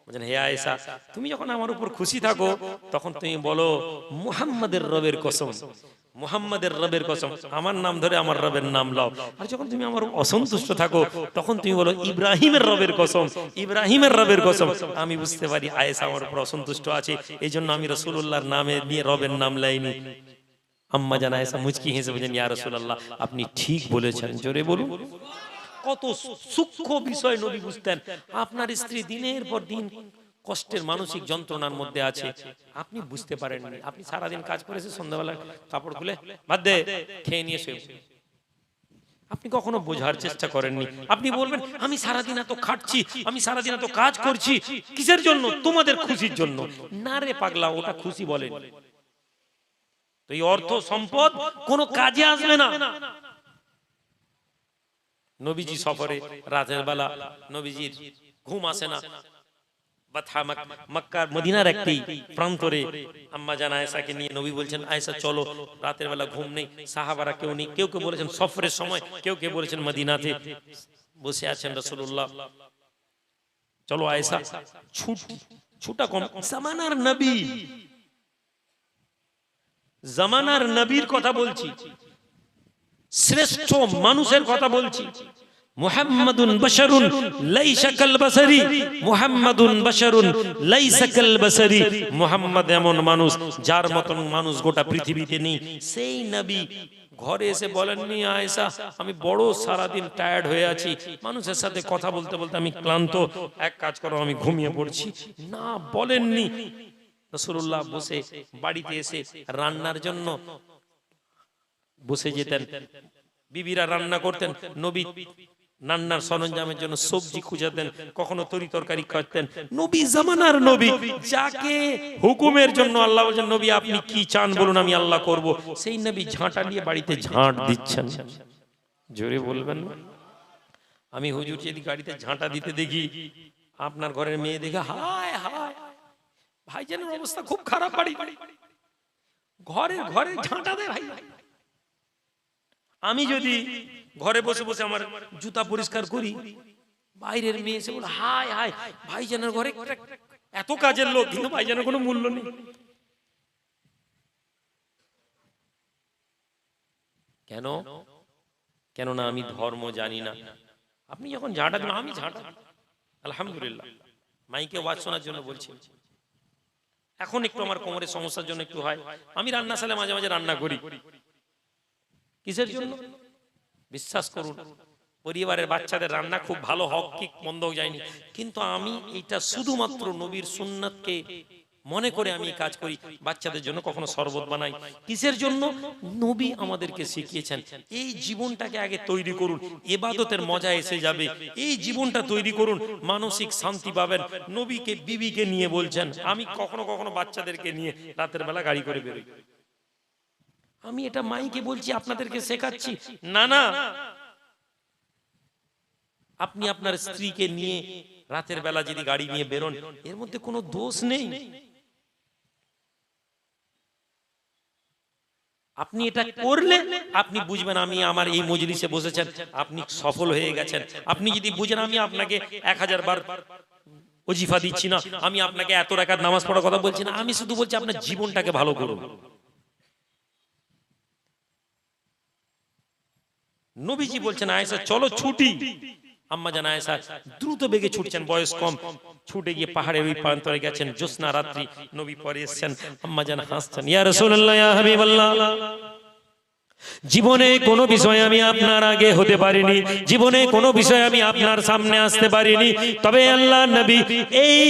বলছেন, হে আয়েশা, তুমি যখন আমার উপর খুশি থাকো তখন তুমি বলো মুহাম্মাদের রবের কসম, মুহাম্মাদের রবের কসম, আমার নাম ধরে আমার রবের নাম লাও। আর যখন তুমি আমার অসন্তুষ্ট থাকো তখন তুমি বলো ইব্রাহিমের রবের কসম, ইব্রাহিমের রবের কসম। আমি বুঝতে পারি আয়েশা আমার উপর অসন্তুষ্ট আছে, এই জন্য আমি রাসূলুল্লাহর নামে নিয়ে রবের নাম লাইনি। আম্মা জান আয়েশা মুচকি হেসে বলেন, ইয়া রাসূলুল্লাহ আপনি ঠিক বলেছেন। জোরে বলুন। কত সূক্ষ্ম বিষয় নবী বুঝতেন। আপনার স্ত্রী দিনের পর দিন কষ্টের মানসিক যন্ত্রণার মধ্যে আছে, আপনি বুঝতে পারেননি। আপনি সারাদিন কাজ করেছে, সন্ধ্যাবেলা কাপড় খুলে ভাত দে, খেয়ে নিয়ে শুয়ে, আপনি কখনো বোঝার চেষ্টা করেননি। আপনি বলবেন আমি সারাদিন এত খাটছি, আমি সারাদিন এত কাজ করছি, কিসের জন্য? তোমাদের খুশির জন্য। না রে পাগলা, ওটা খুশি বলেন। তো এই অর্থ সম্পদ কোনো কাজে আসবে না। নবীজি সফরে, রাতের বেলা নবীজির ঘুম আসে না, মক্কার মদিনার একটি প্রান্তরে আম্মা জান আয়েশাকে নিয়ে নবী বলছেন, আয়েশা চলো, রাতের বেলা ঘুম নেই, সাহাবারা কেউ নেই, কেউ কেউ বলেছেন সফরের সময়, কেউ কেউ বলেছেন মদিনাতে বসে আছেন রাসূলুল্লাহ, চলো আয়েশা ছুটা কম। জামানার নবী, জামানার নবীর কথা বলছি, শ্রেষ্ঠ মানুষের কথা বলছি। মুহাম্মাদুন বাশারুন লাইসা কাল বাশারি, মুহাম্মাদুন বাশারুন লাইসা কাল বাশারি, মুহাম্মদ এমন মানুষ যার মতন মানুষ গোটা পৃথিবীতে নেই। সেই নবী ঘরে এসে বলেননি, আয়েশা আমি বড় সারাদিন টায়ার্ড হয়ে আছি, মানুষের সাথে কথা বলতে বলতে আমি ক্লান্ত, এক কাজ করো আমি ঘুমিয়ে পড়ছি। না, বলেননি। রাসূলুল্লাহ বসে বাড়িতে এসে রান্নার জন্য বসে যেতেন, বিবিরা রান্না করতেন, নবী রান্নার সরঞ্জামের জন্য সবজি খুঁজাতেন, কখনো তরি তরকারি করতেন। নবী জামানার নবী, যাকে হুকুমের জন্য আল্লাহ বলেন নবী আপনি কি চান বলুন আমি আল্লাহ করব, সেই নবী ঝাঁটা নিয়ে বাড়িতে ঝাঁট দিচ্ছেন। জোরে বলবেন। আমি হুজুর যদি গাড়িতে ঝাঁটা দিতে দেখি, আপনার ঘরের মেয়ে দেখে হায় হায় ভাইজানের অবস্থা খুব খারাপ, বাড়ি ঘরে ঘরে ঝাঁটা দেয় ভাই। আমি যদি ঘরে বসে বসে আমার জুতা পরিষ্কার করি, বাইরের মেয়ে এসে বলে হায় হায় ভাইজানের ঘরে এত কাজের লোক, কিন্তু ভাইজানের কোনো মূল্য নেই। কেন? কেননা আমি ধর্ম জানি না। আপনি যখন ঝাঁটা দেন, আমি ঝাঁটা আলহামদুলিল্লাহ মাইকে ওয়াজ শোনার জন্য বলছি। এখন একটু আমার কোমরের সমস্যার জন্য একটু হয়, আমি রান্নাশালে মাঝে মাঝে রান্না করি। কিসের জন্য? বিশ্বাস করুন পরিবারের বাচ্চাদের রান্না খুব ভালো হোক কি মন্দ যায়নি, কিন্তু আমি এটা শুধুমাত্র নবীর সুন্নাতকে মনে করে আমি কাজ করি। বাচ্চাদের জন্য কখনো শরবত বানাই। কিসের জন্য? নবী আমাদেরকে শিখিয়েছেন এই জীবনটাকে আগে তৈরি করুন, ইবাদতের মজা এসে যাবে। এই জীবনটা তৈরি করুন, মানসিক শান্তি পাবেন। নবীকে বিবিকে নিয়ে বলছেন, আমি কখনো কখনো বাচ্চাদেরকে নিয়ে রাতের বেলা গাড়ি করে বেরোই। আমি এটা মাইকে বলছি, আপনাদেরকে শেখাচ্ছি না। না, আপনি আপনার স্ত্রীকে নিয়ে রাতের বেলা যদি গাড়ি নিয়ে বেরোন, এর মধ্যে কোনো দোষ নেই। আপনি এটা করলে আপনি বুঝবেন আমি আমার এই মজলিসে বসেছেন, আপনি সফল হয়ে গেছেন। আপনি যদি বুঝেন আমি আপনাকে 1000 বার ওজিফা দিচ্ছি না, আমি আপনাকে এত রাকাত নামাজ পড়ার কথা বলছি না, আমি শুধু বলছি আপনার জীবনটাকে ভালো করুন। নবীজি বলছেন আয়েশা চলো ছুটি। আম্মা জান আয়েশা দ্রুত বেগে ছুটছেন, বয়স কম, ছুটে গিয়ে পাহাড়ের ওই প্রান্তরে গেছেন। জ্যোৎস্না রাত্রি, নবী পরে এসেছেন। আম্মা জান হাসছেন, ইয়া রাসূলুল্লাহ, ইয়া হাবিবাল্লাহ, জীবনে কোনো বিষয় আমি আপনার আগে হতে পারিনি, জীবনে কোনো বিষয় আমি আপনার সামনে আসতে পারিনি, তবে আল্লাহর নবী এই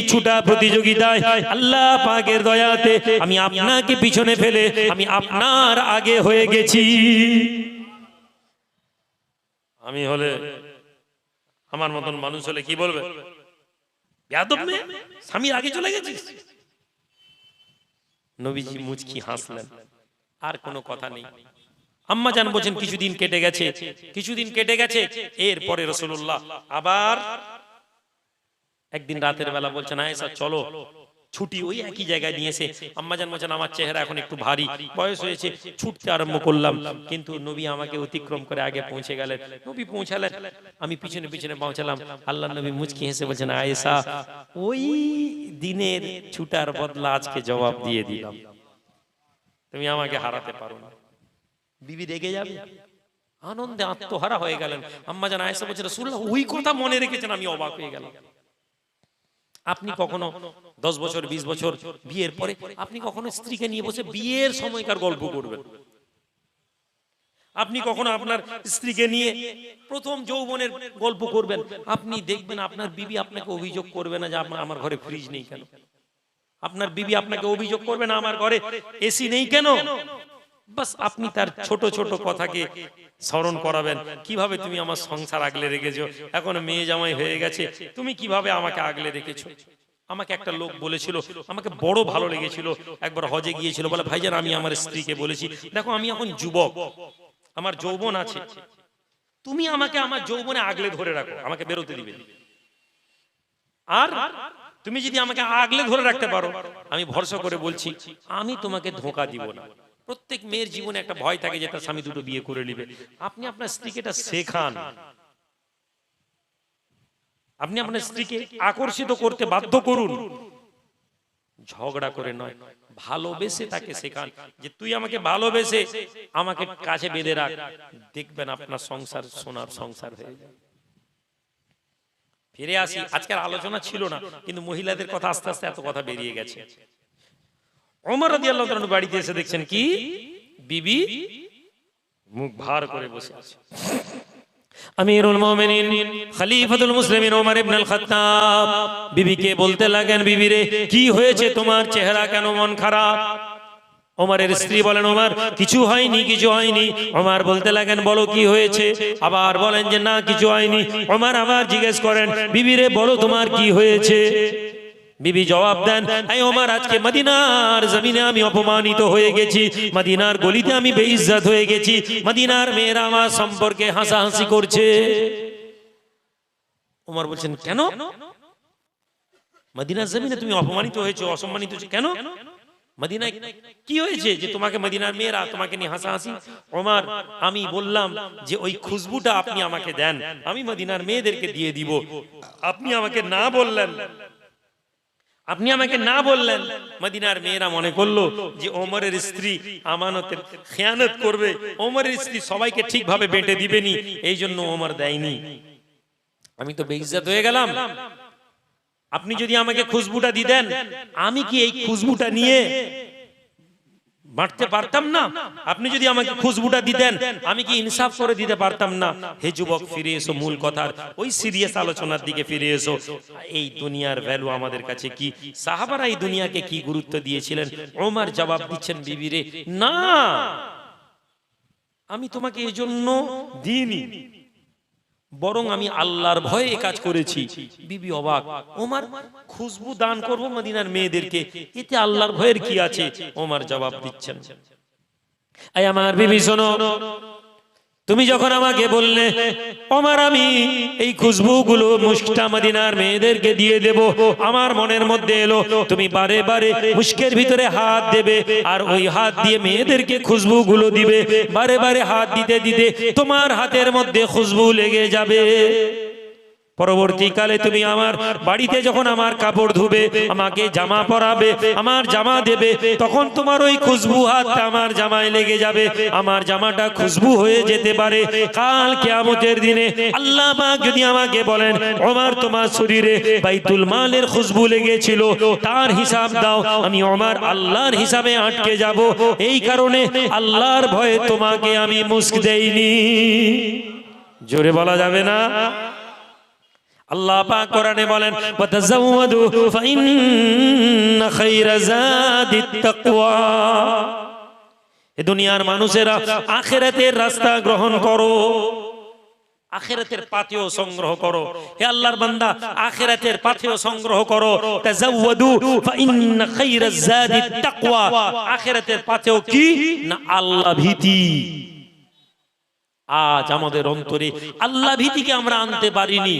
ছুটা প্রতিযোগিতায় আল্লাহ পাকের দয়াতে আমি আপনাকে পিছনে ফেলে আমি আপনার আগে হয়ে গেছি। আমি হলে, আমার মতন মানুষ হলে কি বলবে? বেয়াদব মেয়ে, স্বামীর আগে চলে গেছিস। নবীজি মুচকি হাসলেন, আর কোনো কথা নেই। আম্মা জান বলছেন কিছুদিন কেটে গেছে, কিছুদিন কেটে গেছে। এরপরে রাসূলুল্লাহ আবার একদিন রাতের বেলা বলছেন আয়েশা চলো ছুটি, ওই একই জায়গায় নিয়েছে। আম্মা জান বলছেন আমার চেহারা এখন একটু ভারী, বয়স হয়েছে, ছুটতে আরম্ভ করলাম, কিন্তু নবী আমাকে অতিক্রম করে আগে পৌঁছে গেলেন। নবী পৌঁছালেন, আমি পিছনে পিছনে পৌঁছালাম। আল্লাহর নবী মুচকি হেসে বলছেন আয়েশা ওই দিনের ছুটার বদলা আজকে জবাব দিয়ে দিলাম, তুমি আমাকে হারাতে পারো না। বিবি রেগে যাবে, আনন্দে আত্মহারা হয়ে গেলেন। আম্মা জান আয়েশা বলছেন রাসূলুল্লাহ ওই কথা মনে রেখেছেন, আমি অবাক হয়ে গেলাম। আপনি কখনো 10 বছর 20 বছর বিয়ের পরে আপনি কখনো স্ত্রীকে নিয়ে বসে বিয়ের সময়কার গল্প করবেন? আপনি কখনো আপনার স্ত্রীকে নিয়ে প্রথম যৌবনের গল্প করবেন? আপনি দেখবেন আপনার বিবি আপনাকে অভিযোগ করবে না যে আমার ঘরে ফ্রিজ নেই কেন, আপনার বিবি আপনাকে অভিযোগ করবে না আমার ঘরে এসি নেই কেন। বাস আপনি তার ছোট ছোট কথাকে স্মরণ করাবেন, কিভাবে তুমি আমার সংসার আগলে রেখেছো, এখন মেয়ে জামাই হয়ে গেছে, তুমি কিভাবে আমাকে আগলে রেখেছো। আমাকে একটা লোক বলেছিল, আমাকে বড় ভালো লেগেছিল, একবার হজে গিয়েছিল, বলে ভাইজান আমি আমার স্ত্রীকে বলেছি দেখো আমি এখন যুবক, আমার যৌবন আছে, তুমি আমাকে আমার যৌবনে আগলে ধরে রাখো, আমাকে বেরোতে দিবে, আর তুমি যদি আমাকে আগলে ধরে রাখতে পারো আমি ভরসা করে বলছি আমি তোমাকে ধোঁকা দিব না। প্রত্যেক মেয়ের জীবনে একটা ভয় থাকে যে তার স্বামী দুটো বিয়ে করে নেবে। আপনি আপনার স্ত্রীকে এটা শেখান, আপনি আপনার স্ত্রীকে আকর্ষিত করতে বাধ্য করুন, ঝগড়া করে নয়, ভালোবেসে তাকে শেখান যে তুই আমাকে ভালোবেসে আমাকে কাছে বেঁধে রাখ, দেখবেন আপনার সংসার সোনার সংসার হয়ে যাবে। ফিরে আসি, আজকের আলোচনা ছিল না কিন্তু মহিলাদের কথা আস্তে আস্তে এত কথা বেরিয়ে গেছে। ওমর রাদিয়াল্লাহু তাআলা বাড়িতে এসে দেখছেন কি বিবি মুখ ভার করে বসে আছে। আমিরুল মুমিনিন খলিফাতুল মুসলিমিন ওমর ইবনে আল খাত্তাব বিবিকে বলতে লাগেন বিবিরে কি হয়েছে তোমার, চেহারা কেন মন খারাপ? ওমরের স্ত্রী বলেন ওমর কিছু হয়নি, কিছু হয়নি। ওমর বলতে লাগেন বলো কি হয়েছে? আবার বলেন যে না কিছু হয়নি। ওমর আবার জিজ্ঞেস করেন বিবিরে বলো তোমার কি হয়েছে? বিবি জবাব দেন এই ওমর আজকে মদিনার জমিনে আমি অপমানিত হয়ে গেছি, মদিনার গলিতে আমি বেইজ্জত হয়ে গেছি, মদিনার মেয়েরা আমার সম্পর্কে হাসাহাসি করছে। ওমর বলছেন কেন? মদিনার জমিনে তুমি অপমানিত হয়েছো, অসম্মানিত হয়েছো কেন? মদিনায় কি হয়েছে যে তোমাকে মদিনার মেয়েরা তোমাকে নিয়ে হাসাহাসি? ওমর আমি বললাম যে ওই খুশবুটা আপনি আমাকে দেন, আমি মদিনার মেয়েদেরকে দিয়ে দিব। আপনি আমাকে না বললেন, আপনি আমাকে না বললেন, মদিনার মেয়েরা মনে করলো যে ওমরের স্ত্রী আমানতের খেয়ানত করবে, ওমরের স্ত্রী সবাইকে ঠিকভাবে বেঁটে দিবেনি, এই জন্য ওমর দেয়নি। আমি তো বেইজ্জত হয়ে গেলাম। আপনি যদি আমাকে খুশবুটা দিতেন আমি কি এই খুশবুটা নিয়ে বাঁটতে পারতাম না? আপনি যদি আমাকে খুশবুটা দিতেন আমি কি ইনসাফ করে দিতে পারতাম না? হে যুবক ফিরে এসো মূল কথার ওই সিরিয়াস আলোচনার দিকে ফিরে এসো। এই দুনিয়ার ভ্যালু আমাদের কাছে কি? সাহাবারা এই দুনিয়াকে কি গুরুত্ব দিয়েছিলেন? ওমর জবাব দিচ্ছেন বিবিরে না আমি তোমাকে এজন্য দিইনি, বরং আমি আল্লাহর ভয়ে কাজ করেছি। বিবি অবাক, ওমর খুশবু দান করব মদিনার মেয়েদেরকে, এতে আল্লাহর ভয়ের কি আছে? ওমর জবাব দিচ্ছেন এই আমার বিবি শোনো, তুমি যখন আমাকে বললে ওমর আমি এই খুশবুগুলো মুশকটা মদিনার মেয়েদেরকে দিয়ে দেব, আমার মনের মধ্যে এলো তুমি বারে বারে মুশকের ভিতরে হাত দেবে আর ওই হাত দিয়ে মেয়েদেরকে খুশবুগুলো দিবে, বারে বারে হাত দিতে দিতে তোমার হাতের মধ্যে খুশবু লেগে যাবে। পরবর্তীকালে তুমি আমার বাড়িতে যখন আমার কাপড় ধুবে, আমাকে জামা পরাবে, আমার জামা দেবে, তখন তোমার ওই খুশবু হাতটা আমার জামায় লেগে যাবে, আমার জামাটা খুশবু হয়ে যেতে পারে। কাল কিয়ামতের দিনে আল্লাহ পাক যদি আমাকে বলেন ওমর তোমার শরীরে বাইতুল মালের খুশবু লেগেছিল, তার হিসাব দাও, আমি ওমর আল্লাহর হিসাবে আটকে যাব। এই কারণে আল্লাহর ভয়ে তোমাকে আমি মুস্ক দেইনি। জোরে বলা যাবে না? আল্লাহ পাক কোরআনে বলেন ওয়াতাযাওয়াদু ফাইন্না খায়রা যাদিত তাকওয়া। এই দুনিয়ার মানুষেরা আখিরাতের রাস্তা গ্রহণ করো, আখিরাতের পাথেয় সংগ্রহ করো। হে আল্লাহর বান্দা, আখিরাতের পাথেয় সংগ্রহ করো। তাযাওয়াদু ফাইন্না খায়রা যাদিত তাকওয়া। আখিরাতের পাথেয় কি না? আল্লাহ ভীতি। আজ আমাদের অন্তরে আল্লাহ ভীতিকে আমরা আনতে পারিনি।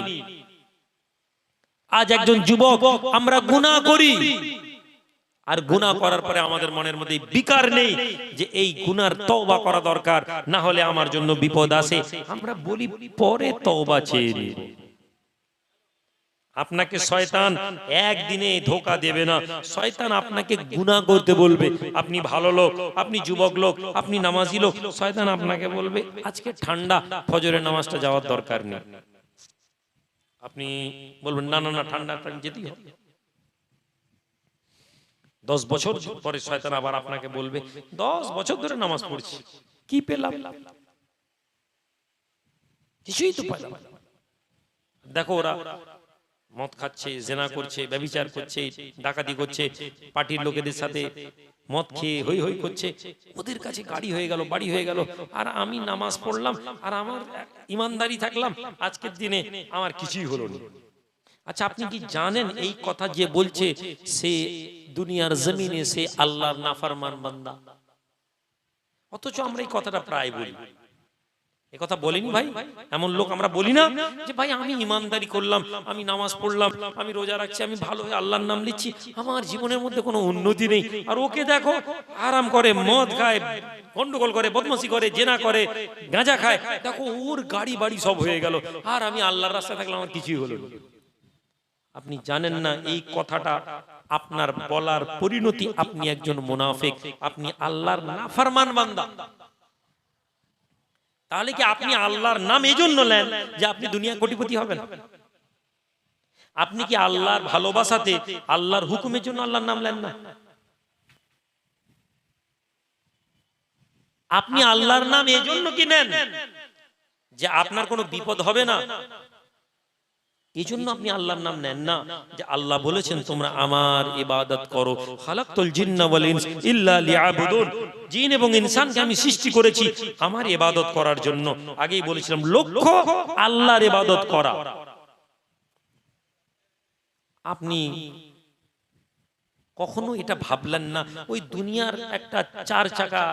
আজ একজন যুবক আমরা গুনাহ করি, আর গুনাহ করার পরে আমাদের মনের মধ্যে বিকার নেই যে এই গুনার তওবা করা দরকার, না হলে আমার জন্য বিপদ আসে। আমরা বলি পরে তওবা চেয়ে নিব। আপনাকে শয়তান একদিনে ধোঁকা দেবে না, শয়তান আপনাকে গুনাহ করতে বলবে। আপনি ভালো লোক, আপনি যুবক লোক, আপনি নামাজি লোক, শয়তান আপনাকে বলবে আজকে ঠান্ডা, ফজরের নামাজটা যাওয়ার দরকার নেই। আপনি বলবেন না না না ঠান্ডা যেতেই হবে। 10 বছর পরে শয়তান আবার আপনাকে বলবে 10 বছর ধরে নামাজ পড়ছি, কি পেলাম? কিছুই তো পেলাম। দেখো ওরা মদ খাচ্ছে, জেনা করছে, ব্যভিচার করছে, ডাকাতি করছে, পার্টির লোকেদের সাথে মদ খেয়ে হই হই করছে, ওদের কাছে গাড়ি হয়ে গেল, বাড়ি হয়ে গেল, আর আমি নামাজ পড়লাম আর আমার ইমানদারি থাকলাম, আজকের দিনে আমার কিছুই হলো না। আচ্ছা আপনি কি জানেন এই কথা যে বলছে সে দুনিয়ার জমিনে সে আল্লাহর নাফরমান বান্দা? অথচ আমরা এই কথাটা প্রায় বলি। এই কথা বলিনি ভাই? এমন লোক আমরা বলি না যে ভাই আমি ইমানদারি করলাম, আমি নামাজ পড়লাম, আমি রোজা রাখছি, আমি ভালো হয়ে আল্লাহর নাম নিচ্ছি, আমার জীবনের মধ্যে কোনো উন্নতি নেই। আর ওকে দেখো আরাম করে, মদ খায়, গন্ডগোল করে, বদমাশি করে, জেনা করে, গাঁজা খায়, দেখো ওর গাড়ি বাড়ি সব হয়ে গেল, আর আমি আল্লাহর রাস্তায় থাকলাম, আমার কিছুই হলো না। আপনি জানেন না এই কথাটা আপনার বলার পরিণতি আপনি একজন মুনাফিক, আপনি আল্লাহর নাফরমান বান্দা। তাহলে কি আপনি আল্লাহর নাম এজন্য নেন যে আপনি দুনিয়া কোটিপতি হবেন? আপনি কি আল্লাহর ভালোবাসাতে আল্লাহর হুকুমের জন্য আল্লাহর নাম নেন না? আপনি আল্লাহর নাম এজন্য কি নেন যে আপনার কোনো বিপদ হবে না? এই জন্য আপনি আল্লাহর নাম নেন না যে আল্লাহ বলেছেন তোমরা আমার ইবাদত করো। খালাকতুল জিন্না ওয়াল ইনস ইল্লা লিয়াবুদুন। জিন এবং ইনসানকে আমি সৃষ্টি করেছি আমার ইবাদত করার জন্য। আগেই বলেছিলাম লক্ষ্য আল্লাহর ইবাদত করা। আপনি কখনো এটা ভাবলেন না ওই দুনিয়ার একটা 4 চাকা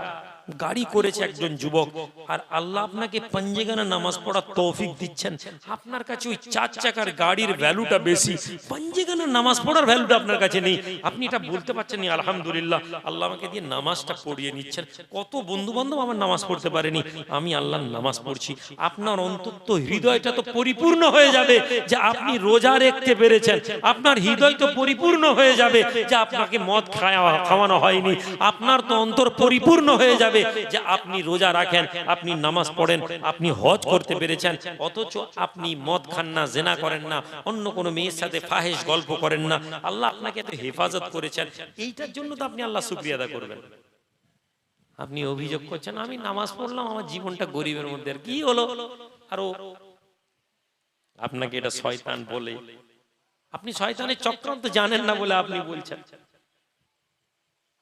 গাড়ি করেছে একজন যুবক, আর আল্লাহ আপনাকে পাঞ্জেগানা নামাজ পড়ার তৌফিক দিচ্ছেন, আপনার কাছে ওই 4 চাকার গাড়ির ভ্যালুটা বেশি, পাঞ্জেগানা নামাজ পড়ার ভ্যালুটা আপনার কাছে নেই। আপনি এটা বলতে পারছেন না আলহামদুলিল্লাহ আল্লাহ আমাকে দিয়ে নামাজটা পড়িয়ে নিচ্ছেন। কত বন্ধু বান্ধব আমার নামাজ পড়তে পারেনি, আমি আল্লাহর নামাজ পড়ছি। আপনার অন্তত হৃদয়টা তো পরিপূর্ণ হয়ে যাবে যে আপনি রোজা রাখতে পেরেছেন, আপনার হৃদয় তো পরিপূর্ণ হয়ে যাবে যে আপনাকে মদ খাওয়ানো হয়নি, আপনার তো অন্তর পরিপূর্ণ হয়ে যাবে যে আপনি রোজা রাখেন, আপনি নামাজ পড়েন, আপনি হজ করতে পেরেছেন। অথচ আপনি মদ খান না, জেনা করেন না, অন্য কোনো মেয়ের সাথে ফাহিশ গল্প করেন না, আল্লাহ আপনাকে এত হেফাজত করেছেন। এইটার জন্য তো আপনি আল্লাহ শুকরিয়া আদা করবেন। আপনি অভিযোগ করছেন আমি নামাজ পড়লাম, আমার জীবনটা গরিবের মধ্যে, আর কি হলো? আরো আপনাকে এটা শয়তান বলে, আপনি শয়তানের চক্রান্ত জানেন না বলে আপনি বলছেন,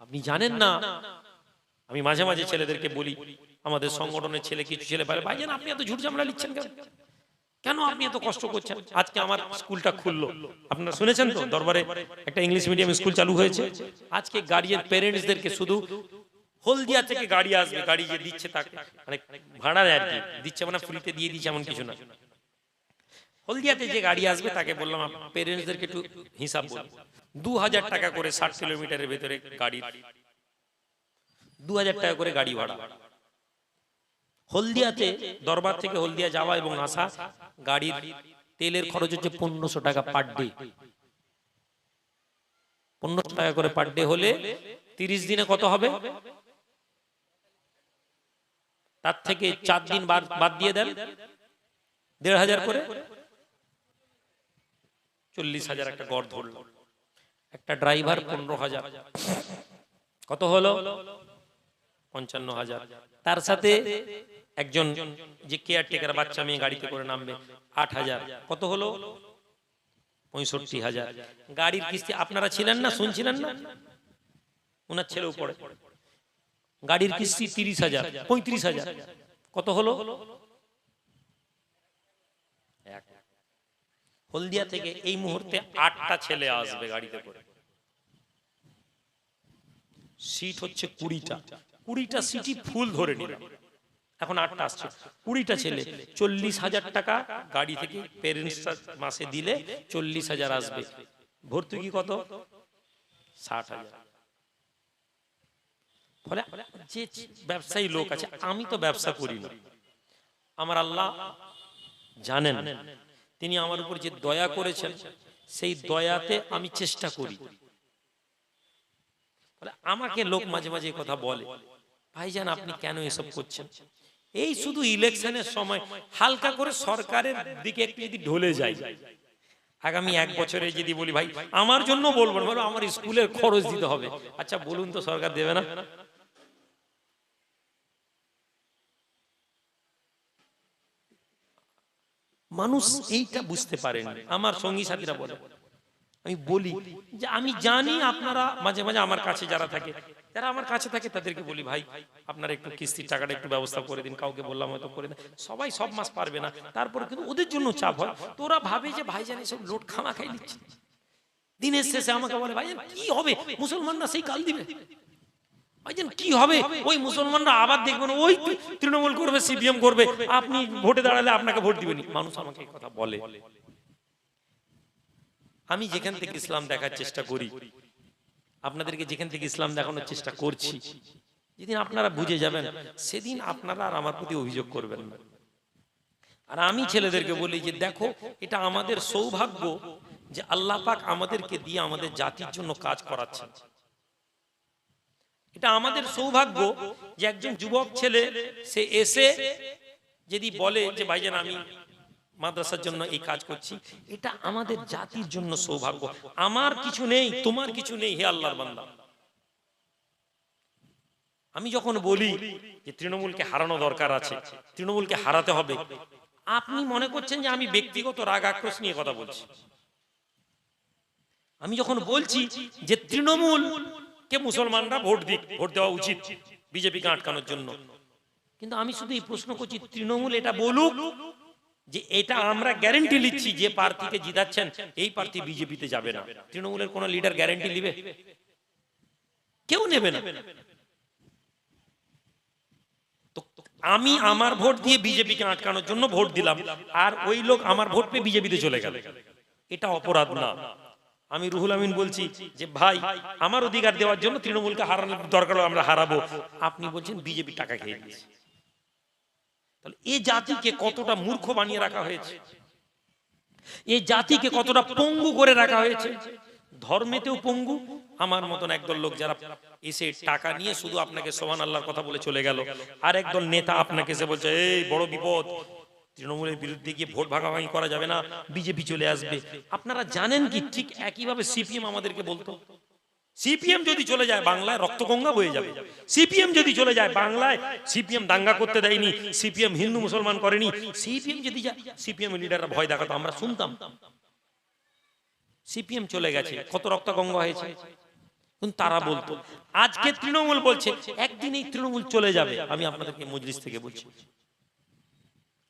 আপনি জানেন না। আমি মাঝে মাঝে ছেলেদেরকে বলি, আমাদের সংগঠনের ছেলে কিছু ছেলে পারে, ভাইজান আপনি এত ঝুট ঝামেলা লিখছেন কেন? কেন আপনি এত কষ্ট করছেন? আজকে আমার স্কুলটা খুললো, আপনারা শুনেছেন তো দরবারে একটা ইংলিশ মিডিয়াম স্কুল চালু হয়েছে। আজকে গার্ডিয়ান প্যারেন্টসদেরকে শুধু হলদিয়া থেকে গাড়ি আসবে, গাড়ি যে দিচ্ছে তাকে মানে ভাড়া দেয় আর কি, দিচ্ছে মানে ফ্রিতে দিয়ে দিচ্ছে এমন কিছু না। হলদিয়াতে যে গাড়ি আসবে তাকে বললাম পেরেন্টসদেরকে একটু হিসাব বলুন, 2000 টাকা করে 60 কিলোমিটারের ভেতরে গাড়ি, 2000 টাকা করে গাড়ি ভাড়া। হলদিয়াতে দরবার থেকে হলদিয়া যাওয়া এবং আসা গাড়ির তেলের খরচ হচ্ছে 1500 টাকা পার ডে। 1500 টাকা করে পার ডে হলে 30 দিনে কত হবে? তার থেকে 4 দিন বাদ দিয়ে দেন, 1500 করে 40,000 একটা গড় ধরল। একটা ড্রাইভার 15,000, কত হলো? 55,000। তার সাথে একজন যে কেয়ারটেকার বাচ্চা মেয়ে গাড়িতে করে নামবে 8,000, কত হলো? 65,000। গাড়ির কিস্তি আপনারা ছিলেন না, শুনছিলেন না, ওনার ছেলেও পড়ে, গাড়ির কিস্তি 30,000, 35,000, কত হলো? হলদিয়া থেকে এই মুহূর্তে 8টা ছেলে আসবে গাড়িতে করে, সিট হচ্ছে 20টা, 20টা সিটই ফুল ধরে নিলাম, এখন 8টা আসছে, 20টা ছেলে, 40,000 টাকা গাড়ি থেকে পেরেন্টস মাসে দিলে 40,000 আসবে। ভর্তুকি কত? 60,000। ফলে যে ব্যবসায়ী লোক আছে, আমি তো ব্যবসা করি না, আমার আল্লাহ জানেন, তিনি আমার উপর যে দয়া করেছেন সেই দয়াতে আমি চেষ্টা করি। আমাকে লোক মাঝে মাঝে কথা বলে, ভাইজান আপনি কেন এসব করছেন? এই শুধু ইলেকশনের সময় হালকা করে সরকারের দিকে একটু যদি ঢলে যায়, আগামী 1 বছরে যদি বলি ভাই আমার জন্য বলবো না, আমার স্কুলের খরচ দিতে হবে, আচ্ছা বলুন তো সরকার দেবে না? মানুষ এইটা বুঝতে পারেন। আমার সঙ্গী সাথীরা বলে, আমি বলি যে আমি জানি আপনারা মাঝে মাঝে আমার কাছে যারা থাকে, যারা আমার কাছে থাকে তাদেরকে বলি ভাই আপনারা একটু কিস্তির টাকাটা একটু ব্যবস্থা করে দিন, কাউকে বললাম হয়তো করে দেন, সবাই সব মাস পারবে না, তারপরে কিন্তু ওদের জন্য চাপ হয়, তোরা ভাবে যে ভাইজান এসব লোট খামা খাই দিচ্ছে, দিনের শেষে আমাকে বলে ভাইজান কি হবে, মুসলমানরা সেই কাল দিবে, ভাইজান কি হবে, ওই মুসলমানরা আবার দেখবেন ওই তৃণমূল করবে, সিপিএম করবে, আপনি ভোটে দাঁড়ালে আপনাকে ভোট দিবেন। মানুষ আমাকে এই কথা বলে। আমি যেখান থেকে ইসলাম দেখার চেষ্টা করি, আপনাদেরকে যেখান থেকে ইসলাম দেখানোর চেষ্টা করছি, যেদিন আপনারা বুঝে যাবেন সেদিন আপনারা আর আমার প্রতি অভিযোগ করবেন না। আর আমি ছেলেদেরকে বলি যে দেখো এটা আমাদের সৌভাগ্য যে আল্লাহ পাক আমাদেরকে দিয়ে আমাদের জাতির জন্য কাজ করাচ্ছেন। এটা আমাদের সৌভাগ্য যে একজন যুবক ছেলে সে এসে যদি বলে যে ভাইজান আমি মাদ্রাসার জন্য এই কাজ করছি, এটা আমাদের জাতির জন্য সৌভাগ্য। আমার কিছু নেই, তোমার কিছু নেই, হে আল্লাহর বান্দা। আমি যখন বলি যে তৃণমূলকে হারানো দরকার আছে, তৃণমূলকে হারাতে হবে, আপনি মনে করছেন যে আমি ব্যক্তিগত রাগ আক্রোশ নিয়ে কথা বলছি। আমি যখন বলছি যে তৃণমূল কে মুসলমানরা ভোট দিক, ভোট দেওয়া উচিত বিজেপিকে আটকানোর জন্য, কিন্তু আমি শুধু এই প্রশ্ন করছি তৃণমূল এটা বলুক যে এটা আমরা গ্যারান্টি নিচ্ছি যে প্রার্থীকে জিতাচ্ছেন এই প্রার্থী বিজেপিতে যাবে না। তৃণমূলের কোন লিডার গ্যারান্টি নেবে? কেউ নেবে না। তো আমি আমার ভোট দিয়ে বিজেপিকে আটকানোর জন্য ভোট দিলাম, আর ওই লোক আমার ভোট পেয়ে বিজেপিতে চলে গেল, এটা অপরাধ না? আমি রুহুল আমিন বলছি যে ভাই আমার অধিকার দেওয়ার জন্য তৃণমূলকে হারানোর দরকার, আমরা হারাবো, আপনি বলছেন বিজেপি টাকা খেয়ে দিয়েছে। তাহলে এই জাতিকে কতটা মূর্খ বানিয়ে রাখা হয়েছে, এই জাতিকে কতটা পঙ্গু করে রাখা হয়েছে। ধর্মেতেও পঙ্গু, আমার মতন একদল লোক যারা এসে টাকা নিয়ে শুধু আপনাকে সুবহানাল্লাহর কথা বলে চলে গেল, আর একদল নেতা আপনাকে এসে বলছে এই বড় বিপদ, তৃণমূলের বিরুদ্ধে গিয়ে ভোট ভাগাভাগি করা যাবে না, বিজেপি চলে আসবে। আপনারা জানেন কি ঠিক একইভাবে সিপিএম আমাদেরকে বলতো, সিপিএম যদি চলে যায় বাংলায় রক্তগঙ্গা বয়ে যাবে, সিপিএম যদি চলে যায় বাংলায়, সিপিএম দাঙ্গা করতে দেয়নি, সিপিএম হিন্দু মুসলমান করেনি, সিপিএম যদি যায়, সিপিএম লিডাররা ভয় দেখাতো, আমরা শুনতাম। সিপিএম চলে গেছে, কত রক্তগঙ্গা হয়েছে, কিন্তু তারা বলতো। আজকে তৃণমূল বলছে একদিন এই তৃণমূল চলে যাবে। আমি আপনাদেরকে মজলিস থেকে বলছি,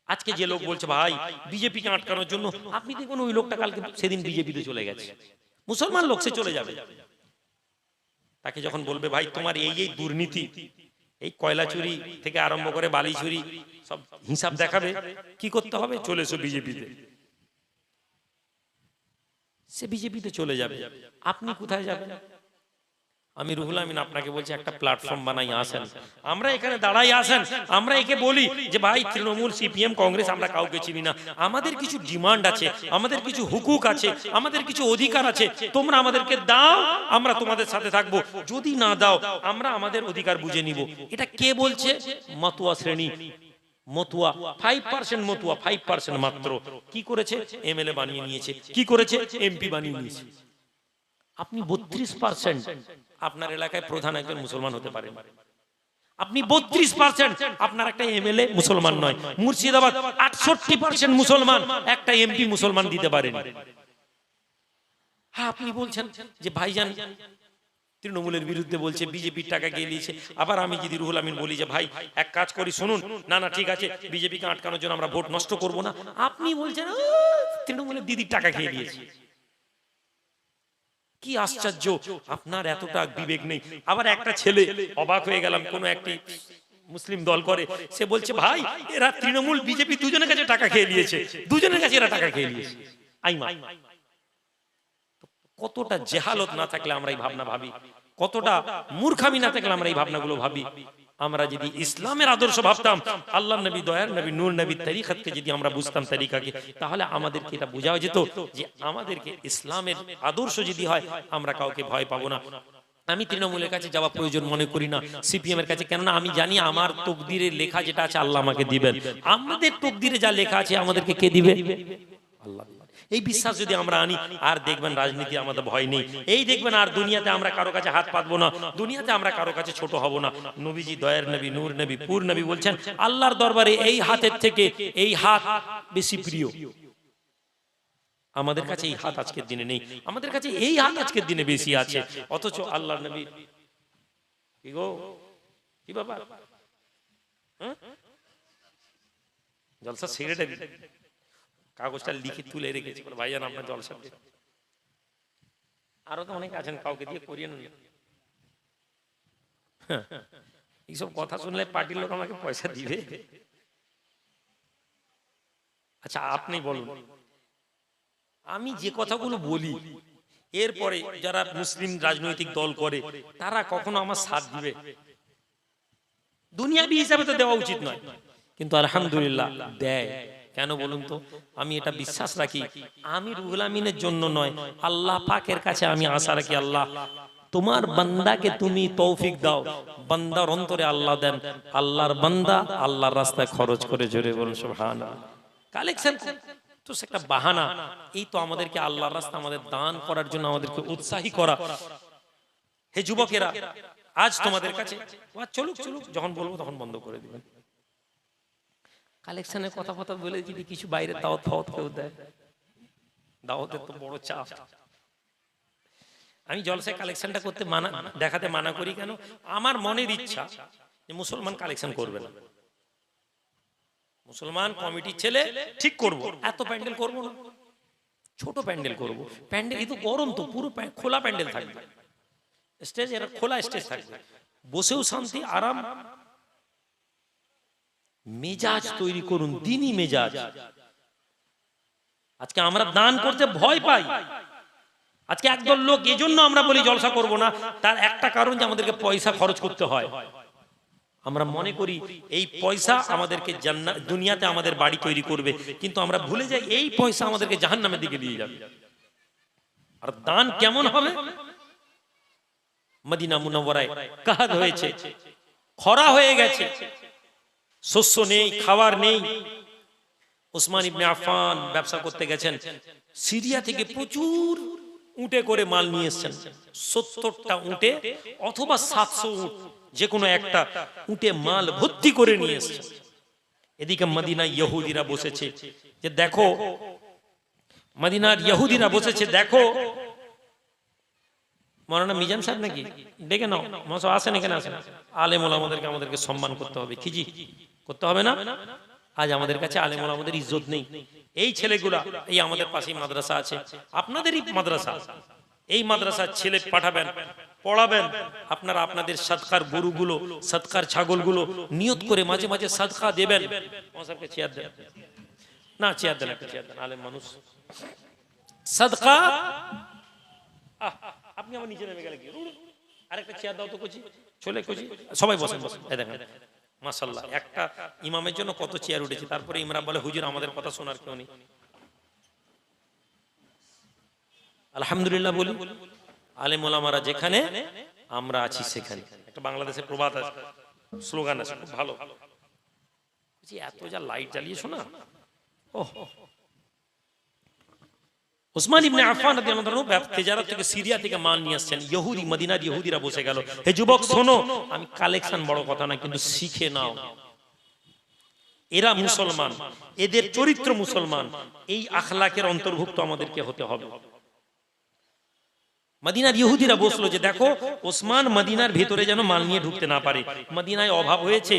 আজকে যে লোক বলছে ভাই বিজেপিকে আটকানোর জন্য, আপনি দেখুন ওই লোকটা কালকে সেদিন বিজেপিতে চলে গেছে, মুসলমান লোক, সে চলে যাবে। তাকে যখন বলবে ভাই তোমার এই এই দুর্নীতি, এই কয়লা চুরি থেকে আরম্ভ করে বালি চুরি সব হিসাব দেখাবে। কি করতে হবে? চলে এসো বিজেপিতে। সে বিজেপিতে চলে যাবে, আপনি কোথায় যাবেন? আমি রুহুল আমিন আপনাকে বলছি, একটা প্ল্যাটফর্ম বানাই, আসেন, আমরা এখানে দাঁড়াই, আসেন, আমরা একে বলি যে ভাই তৃণমূল, সিপিএম, কংগ্রেস আমরা কাউকে চিনি না, আমাদের কিছু ডিমান্ড আছে, আমাদের কিছু হুকুক আছে, আমাদের কিছু অধিকার আছে, তোমরা আমাদেরকে দাও, আমরা তোমাদের সাথে থাকবো, যদি না দাও আমরা আমাদের অধিকার বুঝে নিব। এটা কে বলছে? মতুয়া শ্রেণী, মতুয়া 5% মতুয়া, 5% মাত্র। কি করেছে? এমএলএ বানিয়ে নিয়েছে। কি করেছে? এমপি বানিয়ে নিয়েছে। আপনি 32% আপনার এলাকায় প্রধান একজন মুসলমান হতে পারেন, আপনি 32% আপনার একটা এমএলএ মুসলমান নয়। মুর্শিদাবাদ 68% মুসলমান, একটা এমপি মুসলমান দিতে পারেন। হ্যাঁ, আপনি বলছেন যে ভাইজান তৃণমূলের বিরুদ্ধে বলছে, বিজেপির টাকা খেয়ে নিয়েছে। আবার আমি যদি রুহুল আমিন বলি যে ভাই এক কাজ করি, শুনুন, না না ঠিক আছে, বিজেপিকে আটকানোর জন্য আমরা ভোট নষ্ট করব না, আপনি বলছেন তৃণমূলের দিদির টাকা খেয়ে নিয়েছে। কি আশ্চর্য, আপনার এতটা বিবেক নেই। আবার একটা ছেলে, অবাক হয়ে গেলাম, কোন একটি মুসলিম দল করে, সে বলছে ভাই এরা তৃণমূল বিজেপি দুজনের কাছে টাকা খেয়ে নিয়েছে, দুজনের কাছে এরা টাকা খেয়ে নিয়েছে। আইমা, কতটা জেহালত না থাকলে আমরা এই ভাবনা ভাবি, কতটা মূর্খামি না থাকলে আমরা এই ভাবনাগুলো ভাবি। আমরা যদি ইসলামের আদর্শ ভাবতাম, আল্লাহ নবী, দয়ার নবী, নূর নবী তরিকাতকে যদি আমরা বুঝতাম, তরিকাকে, তাহলে আমাদেরকে এটা বোঝা যেত যে আমাদেরকে ইসলামের আদর্শ যদি হয় আমরা কাউকে ভয় পাবো না। আমি তৃণমূলের কাছে যাওয়া প্রয়োজন মনে করি না, সিপিএম এর কাছে, কেননা আমি জানি আমার তকদিরে লেখা যেটা আছে আল্লাহ আমাকে দিবেন। আমাদের তকদিরে যা লেখা আছে আমাদেরকে কে দিবে? আল্লাহ। এই বিশ্বাস যদি আমরা আনি, আর দেখবেন রাজনীতি আমাদের ভয় নেই। এই দেখবেন আর দুনিয়াতে আমরা কারো কাছে হাত পাতবো না, দুনিয়াতে আমরা কারো কাছে ছোট হব না। নবীজি, দয়ার নবী, নূর নবী, পুর নবী বলছেন আল্লাহর দরবারে এই হাতের থেকে এই হাত বেশি প্রিয়। আমাদের কাছে এই হাত আজকের দিনে নেই, আমাদের কাছে এই হাত আজকের দিনে বেশি আছে। অথচ আল্লাহর নবী, কি গো, কি বাবা, জলসা সেক্রেটারি কাগজটা লিখে তুলে রেখেছি, ভাইজান আপনার জলসা। আরো তো অনেক আছেন, কাউকে দিয়ে করিয়ে নেন। এইসব কথা শুনলে পার্টির লোক আমাকে পয়সা দিবে। আচ্ছা আপনি বলুন, আমি যে কথাগুলো বলি এরপরে যারা মুসলিম রাজনৈতিক দল করে তারা কখনো আমার সাথ দিবে? দুনিয়াবি হিসাবে তো দেওয়া উচিত নয়, কিন্তু আলহামদুলিল্লাহ দেয়। কেন বলুন তো? আমি এটা বিশ্বাস রাখি, আমি রুহুল আমিনের জন্য নয়, আল্লাহ পাকের কাছে আমি আশা রাখি, আল্লাহ তোমার বান্দাকে তুমি তৌফিক দাও। বান্দার অন্তরে আল্লাহ দেন, আল্লাহর বান্দা আল্লাহর রাস্তায় খরচ করে, জোরে বলুন সুবহানাল্লাহ। কালেকশন তো একটা বাহানা, এই তো আমাদেরকে আল্লাহর রাস্তা, আমাদের দান করার জন্য আমাদেরকে উৎসাহী করা। হে যুবকেরা, আজ তোমাদের কাছে চলুক চলুক, যখন বলবো তখন বন্ধ করে দিবেন। কালেকশনের কথা বলে যদি কিছু বাইরে দাওয়াত ফাওয়াত কেউ দেয়, দাওয়াতের তো বড় চাপ। আমি জলসায় কালেকশনটা করতে মানা, দেখাতে মানা করি কেন? আমার মনের ইচ্ছা যে মুসলমান কালেকশন করবে না, মুসলমান কমিটির ছেলে ঠিক করব, এত প্যান্ডেল করব না, ছোট প্যান্ডেল করব। প্যান্ডেল এই তো গরম, তো পুরো খোলা প্যান্ডেল থাকবে, স্টেজ এর খোলা স্টেজ থাকবে, বসেও শান্তি আরাম, মেজাজ তৈরি করুন, দিনই মেজাজ। আজকে আমরা দান করতে ভয় পাই, আজকে একদল লোক, এজন্য আমরা বলি জলসা করব না, তার একটা কারণ যে আমাদেরকে পয়সা খরচ করতে হয়। আমরা মনে করি এই পয়সা আমাদেরকে জান্নাত, দুনিয়াতে আমাদের বাড়ি তৈরি করবে, কিন্তু আমরা ভুলে যাই এই পয়সা আমাদেরকে জাহান্নামের দিকে নিয়ে যাবে। আর দান কেমন হবে? মদিনা মুনাওয়ারায় কাহাত হয়েছে, খরা হয়ে গেছে, শস্য নেই, খাবার নেই। ওসমান ইবনে আফফান ব্যবসা করতে গেছেন, সিরিয়া থেকে প্রচুর উটে করে মাল নিয়ে এসেছেন, 70টা উটে অথবা 700 উট, যে কোনো একটা উটে মাল ভর্তি করে নিয়ে এসেছেন। এদিকে মদিনায় ইহুদিরা বসেছে, যে দেখো, মদিনার ইহুদিরা বসেছে, দেখো। মৌলানা মিজান সাহেব নাকি ডেকে নাও, মশা আসেন, এখানে আসেন। আলেম ওলামাদেরকে আমাদেরকে সম্মান করতে হবে, কি জি করতে হবে না? আজ আমাদের কাছে আলেম ওলামাদের ইজ্জত নেই। এই ছেলেগুলা, এই আমাদের পাশেই মাদ্রাসা আছে, আপনাদেরই মাদ্রাসা, এই মাদ্রাসার ছেলে পাঠাবেন, পড়াবেন, আপনারা আপনাদের সাদকার গরুগুলো, সাদকার ছাগলগুলো নিয়ত করে মাঝে মাঝে সাদকা দেবেন। মহাসাবকে চেয়ার দেন না, চেয়ার দেন, একটা চেয়ার দেন, আলেম মানুষ। সাদকা আপনি আমার নিচে নেমে গেলে কি, আরেকটা চেয়ার দাও তো কুচি, চলে কুচি, সবাই বসেন বসেন। এই দেখেন মাশাআল্লাহ, একটা ইমামের জন্য কত চেয়ার উঠেছে। তারপরে ইমরান বলে হুজুর আমাদের কথা শোনার কেউ নেই। আলহামদুলিল্লাহ বলি, আলেম ওলামারা যেখানে, আমরা আছি সেখানে। একটা বাংলাদেশের প্রবাদ আছে, স্লোগান আছে, খুব ভালো, এত যা লাইট জ্বালিয়েছো না। ওহ, উসমান ইবনে আফফান রাদিয়াল্লাহু আনহু তেজারত থেকে সিরিয়া থেকে মাল নিয়ে আসছেন। ইহুদি, মদিনার ইহুদিরা বসে গেল, হে যুবক শোনো, আমি কালেকশন বড় কথা না, কিন্তু শিখে নাও। এরা মুসলমান, এদের চরিত্র মুসলমান, এই আখলাকের অন্তর্ভুক্ত আমাদেরকে হতে হবে। মদিনার ইহুদিরা বসলো যে দেখো ওসমান মদিনার ভিতরে যেন মাল নিয়ে ঢুকতে না পারে, মদিনায় অভাব হয়েছে,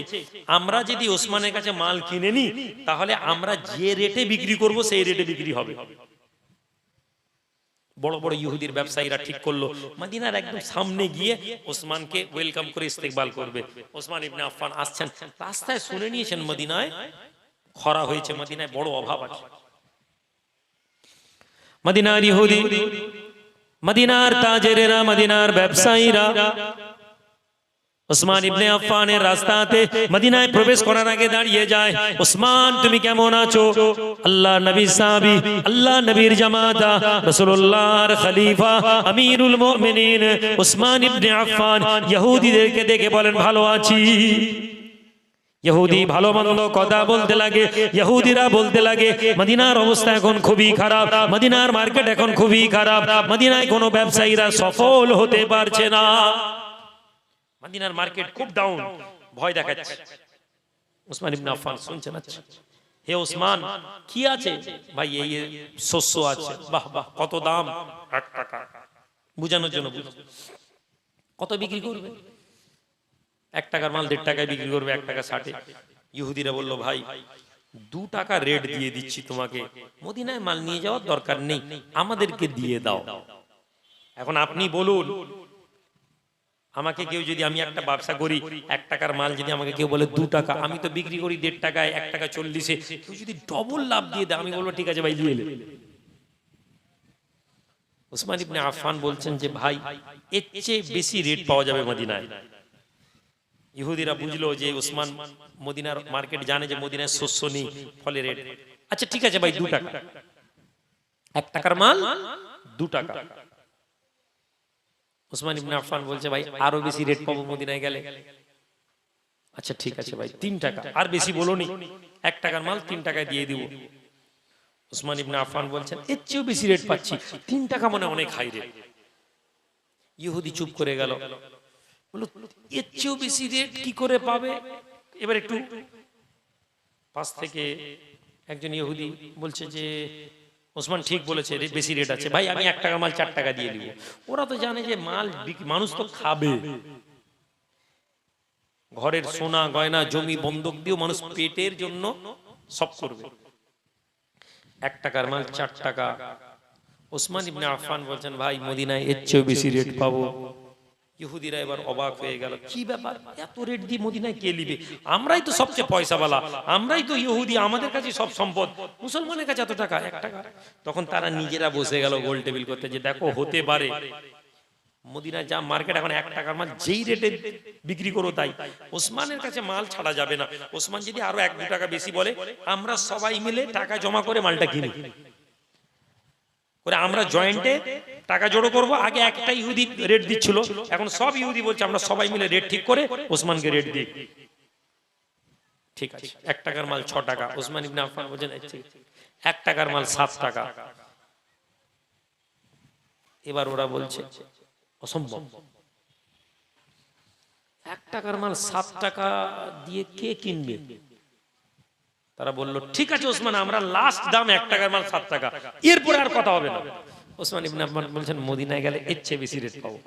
আমরা যদি ওসমানের কাছে মাল কিনে নিই তাহলে আমরা যে রেটে বিক্রি করব সেই রেটে বিক্রি হবে। বড় বড় ইহুদির ব্যবসায়ীরা ঠিক করলো মদিনার একদম সামনে গিয়ে ওসমানকে ওয়েলকাম করে ইস্তেকবাল করবে। ওসমান ইবনে আফফান আসছেন, রাস্তায় শুনে নিয়েছেন মদিনায় খরা হয়েছে, মদিনায় বড় অভাব আছে। মদিনার ইহুদি, মদিনার তাজেরেরা, মদিনার ব্যবসায়ীরা ওসমান ইবনে আফফানের রাস্তাতে মদিনায় প্রবেশ করার আগে দাঁড়িয়ে যায়, ওসমান তুমি কেমন আছো? আল্লাহ নবী সাহাবী, আল্লাহ নবীর জামাতা, রাসূলুল্লাহর খলিফা, আমিরুল মুমিনিন ওসমান ইবনে আফফান ইহুদিদেরকে দেখে বলেন ভালো আছি। ইহুদি ভালো মন্দ কথা বলতে লাগে, ইহুদিরা বলতে লাগে মদিনার অবস্থা এখন খুবই খারাপ, মদিনার মার্কেট এখন খুবই খারাপ, মদিনায় কোনো ব্যবসায়ীরা সফল হতে পারছে না, মদিনার মার্কেট খুব ডাউন, ভয় দেখাচ্ছে। ওসমান ইবনে আফফান শুনছেন, আচ্ছা হে ওসমান কি আছে? ভাই এই শস্য আছে। বাহ বাহ, কত দাম? 1 টাকা। বুঝানোর জন্য, কত বিক্রি করবে? 1 টাকার মাল 1.5 টাকায় বিক্রি করবে, 1 টাকা 60। ইহুদিরা বলল ভাই 2 টাকা রেট দিয়ে দিচ্ছি তোমাকে, মদিনায় মাল নিয়ে যাওয়ার দরকার নেই, আমাদেরকে দিয়ে দাও। এখন আপনি বলুন, আমাকে কেউ যদি, আমি একটা ব্যবসা করি, 1 টাকার মাল যদি আমাকে কেউ বলে 2 টাকা, আমি তো বিক্রি করি 1.5 টাকায়, 1 টাকা 40-এ, কেউ যদি ডবল লাভ দিয়ে দেয় আমি বলবো ঠিক আছে ভাই দিয়ে নে। ওসমান ইবনে আফফান বলছেন যে ভাই এর চেয়ে বেশি রেট পাওয়া যাবে মদিনায়। ইহুদিরা বুঝলো যে ওসমান মদিনার মার্কেট জানে যে মদিনায় শস্য নেই, ফলে রেট, আচ্ছা ঠিক আছে ভাই 2 টাকা, 1 টাকার মাল 2 টাকা। ওসমান ইবনে আফফান বলছে ভাই আরো বেশি রেট পাবো মদিনায় গেলে। আচ্ছা ঠিক আছে ভাই 3 টাকা, আর বেশি বলোনি, 1 টাকার মাল 3 টাকায় দিয়ে দিব। ওসমান ইবনে আফফান বলছেন এর চেয়েও বেশি রেট পাচ্ছি, 3 টাকা মনে অনেক হাই রেট। ইহুদি চুপ করে গেল, বলল এর চেয়েও বেশি রেট কি করে পাবে? এবার একটু পাশ থেকে একজন ইহুদি বলছে যে ওসমান ঠিক বলেছে, বেশি রেট আছে, ভাই আমি 1 টাকা মাল 4 টাকা দিয়ে দিব। ওরা তো জানে যে মাল মানুষ তো খাবে, ঘরের সোনা গয়না জমি বন্ধক দিয়েও মানুষ পেটের জন্য সব করবে। 1 টাকার মাল 4 টাকা। ওসমান ইবনে আফফান বলছেন ভাই মদিনায় এর চেয়েও বেশি রেট পাবো। ইহুদিরা এবার অবাক হয়ে গেল, কি ব্যাপার, এত রেট দিয়ে মদিনায় কে নিবে? আমরাই তো সবচেয়ে পয়সাওয়ালা, আমরাই তো ইহুদি, আমাদের কাছে সব সম্পদ, মুসলমানের কাছে এত টাকা, 1 টাকা। তখন তারা নিজেরা বসে গেল গোল টেবিল করতে, যে দেখো হতে পারে মদিনায় যা মার্কেট এখন 1 টাকার মাল যেই রেটে বিক্রি করো তাই, ওসমানের কাছে মাল ছাড়া যাবে না। ওসমান যদি আরো 1-2 টাকা বেশি বলে, আমরা সবাই মিলে টাকা জমা করে মালটা কিনি, করে আমরা জয়েন্টে টাকা জড়ো করব। আগে একটা ইহুদি রেট দিচ্ছিল, এখন সব ইহুদি বলছে আমরা সবাই মিলে রেট ঠিক করে ওসমানকে রেট দিই। ঠিক আছে, 1 টাকার মাল 6 টাকা। ওসমান ইবনে আফফান বলেন 1 টাকার মাল 7 টাকা। এবার ওরা বলছে অসম্ভব, 1 টাকার মাল 7 টাকা দিয়ে কে কিনবে? তারা বলল ঠিক আছে ওসমান, আমরা লাস্ট দাম 1 টাকার মাল 7 টাকা, এরপরে আর কথা হবে না। ওসমান ইবনে আফফান বলছেন মদিনায় গেলে এর চেয়ে বেশি রেট পাবো।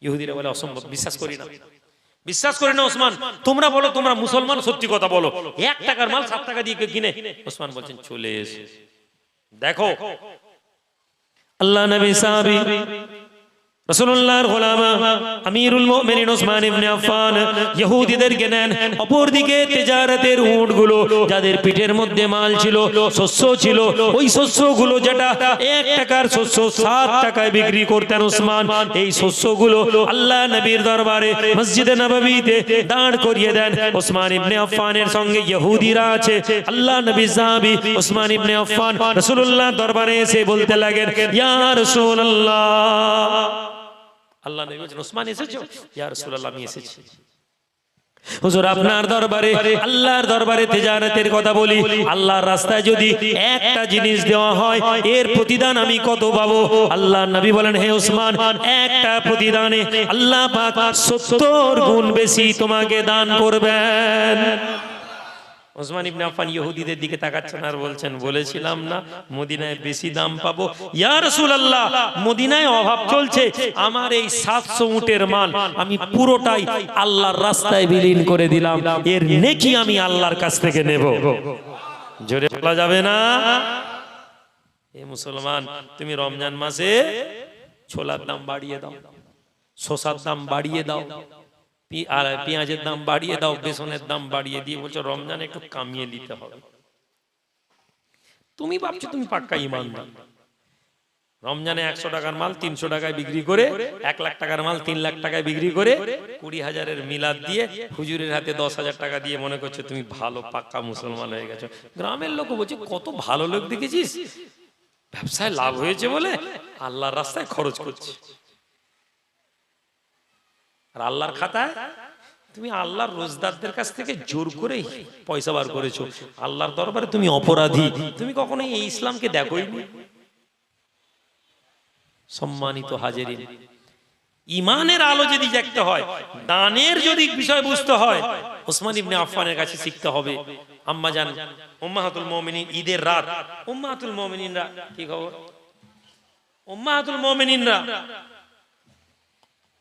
ইহুদিরা বলে অসম্ভব, বিশ্বাস করি না, বিশ্বাস করি না ওসমান, তোমরা বলো, তোমরা মুসলমান, সত্যি কথা বলো, 1 টাকার মাল 7 টাকা দিয়ে কিনে? ওসমান বলছেন চলে এসে দেখো, আল্লাহ নবী সাহাবী রাসূলুল্লাহর গোলাম আমিরুল মুমিনিন ওসমান ইবনে আফফান ইহুদিদেরকে নেন, অপরদিকে তিজারতের উটগুলো যাদের পিঠের মধ্যে মাল ছিল, শস্য ছিল, ওই শস্যগুলো যেটা 1 টাকার শস্য 7 টাকায় বিক্রি করতেন ওসমান, এই শস্যগুলো আল্লাহ নবীর দরবারে মসজিদে নববীতে দাঁড় করিয়ে দেন। ওসমান ইবনে আফফানের সঙ্গে ইহুদিরা আছে। আল্লাহ নবীর সাহাবী ওসমান ইবনে আফফান রাসূলুল্লাহর দরবারে এসে বলতে লাগেন, ইয়া রাসূলুল্লাহ, আল্লাহ নবী বলেন, ওসমান এসেছো? ইয়া রাসূলুল্লাহ, আমি এসেছি হুজুর, আপনার দরবারে, আল্লাহর দরবারে তিজারতের কথা বলি। আল্লাহর রাস্তায় যদি একটা জিনিস দেওয়া হয়, এর প্রতিদান আমি কত পাবো? আল্লাহর নবী বলেন, হে ওসমান, একটা প্রতিদানে আল্লাহ পাক 70 গুণ বেশি তোমাকে দান করবেন। ওসমান ইবনে আফফান ইহুদিদের দিকে তাকাচ্ছেন আর বলছেন, বলেছিলাম না মদিনায় বেশি দাম পাবো? ইয়া রাসূলুল্লাহ, মদিনায় অভাব চলছে, আমার এই 700 উটের মাল আমি পুরোটাই আল্লাহর রাস্তায় বিলীন করে দিলাম, এর নেকি আমি আল্লাহর কাছ থেকে নেব। জোরে বলা যাবে না? এ মুসলমান, তুমি রমজান মাসে ছোলার দাম বাড়িয়ে দাও, শসার দাম বাড়িয়ে দাও, আর পেঁয়াজের দাম বাড়িয়ে দাও, বেসনের দাম বাড়িয়ে দিয়ে বলছো রমজানে একটু কামিয়ে নিতে হবে। তুমি ভাবছো তুমি পাক্কা ঈমানদার। রমজানে 100 টাকার মাল 300 টাকায় বিক্রি করে, 1 লাখ টাকার মাল 3 লাখ টাকায় বিক্রি করে, 20,000-এর মিলাদ দিয়ে হুজুরের হাতে 10,000 টাকা দিয়ে মনে করছো তুমি ভালো পাক্কা মুসলমান হয়ে গেছো। গ্রামের লোক বলছে, কত ভালো লোক দেখেছিস, ব্যবসায় লাভ হয়েছে বলে আল্লাহর রাস্তায় খরচ করছে। আর আল্লাহর খাতায় তুমি আল্লাহর রোজদারদের কাছ থেকে জোর করে পয়সা বার করেছো। আল্লাহর দরবারে তুমি অপরাধী। তুমি কখনো এই ইসলামকে দেখোইনি। সম্মানিত হাজিরিন, ঈমানের আলো যদি দেখতে হয়, দানের যদি বিষয় বুঝতে হয়, ওসমান ইবনে আফফানের কাছে শিখতে হবে। আম্মা জান উম্মাহাতুল মুমিনিন, ঈদের রাত উম্মাহাতুল মুমিনিনরা, কি খবর উম্মাহাতুল মুমিনিনরা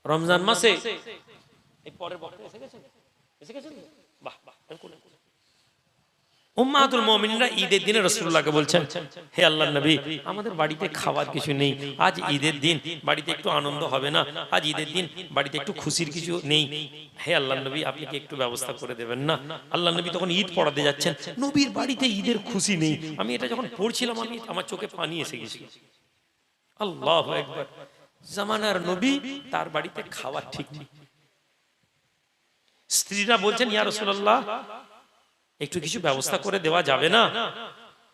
রমজান মাসে এই পরের বক্তা এসে গেছেন বাহ বাহ, উম্মাহাতুল মুমিনিনরা ঈদের দিনে রাসূলুল্লাহকে বলছেন, হে আল্লাহর নবী, আমাদের বাড়িতে খাবার কিছু নেই, আজ ঈদের দিন বাড়িতে একটু আনন্দ হবে না? আজ ঈদের দিন বাড়িতে একটু খুশির কিছু নেই? হে আল্লাহর নবী, আপনি কি একটু ব্যবস্থা করে দেবেন না? আল্লাহর নবী তখন ঈদ পড়াতে যাচ্ছেন, নবীর বাড়িতে ঈদের খুশি নেই। আমি এটা যখন পড়ছিলাম, আমি আমার চোখে পানি এসে গেছিল। আল্লাহু আকবার, জামানার নবী, তার বাড়িতে খাবার ঠিক নেই। স্ত্রীরা বলছেন, ইয়া রাসূলুল্লাহ, একটু কিছু ব্যবস্থা করে দেওয়া যাবে না?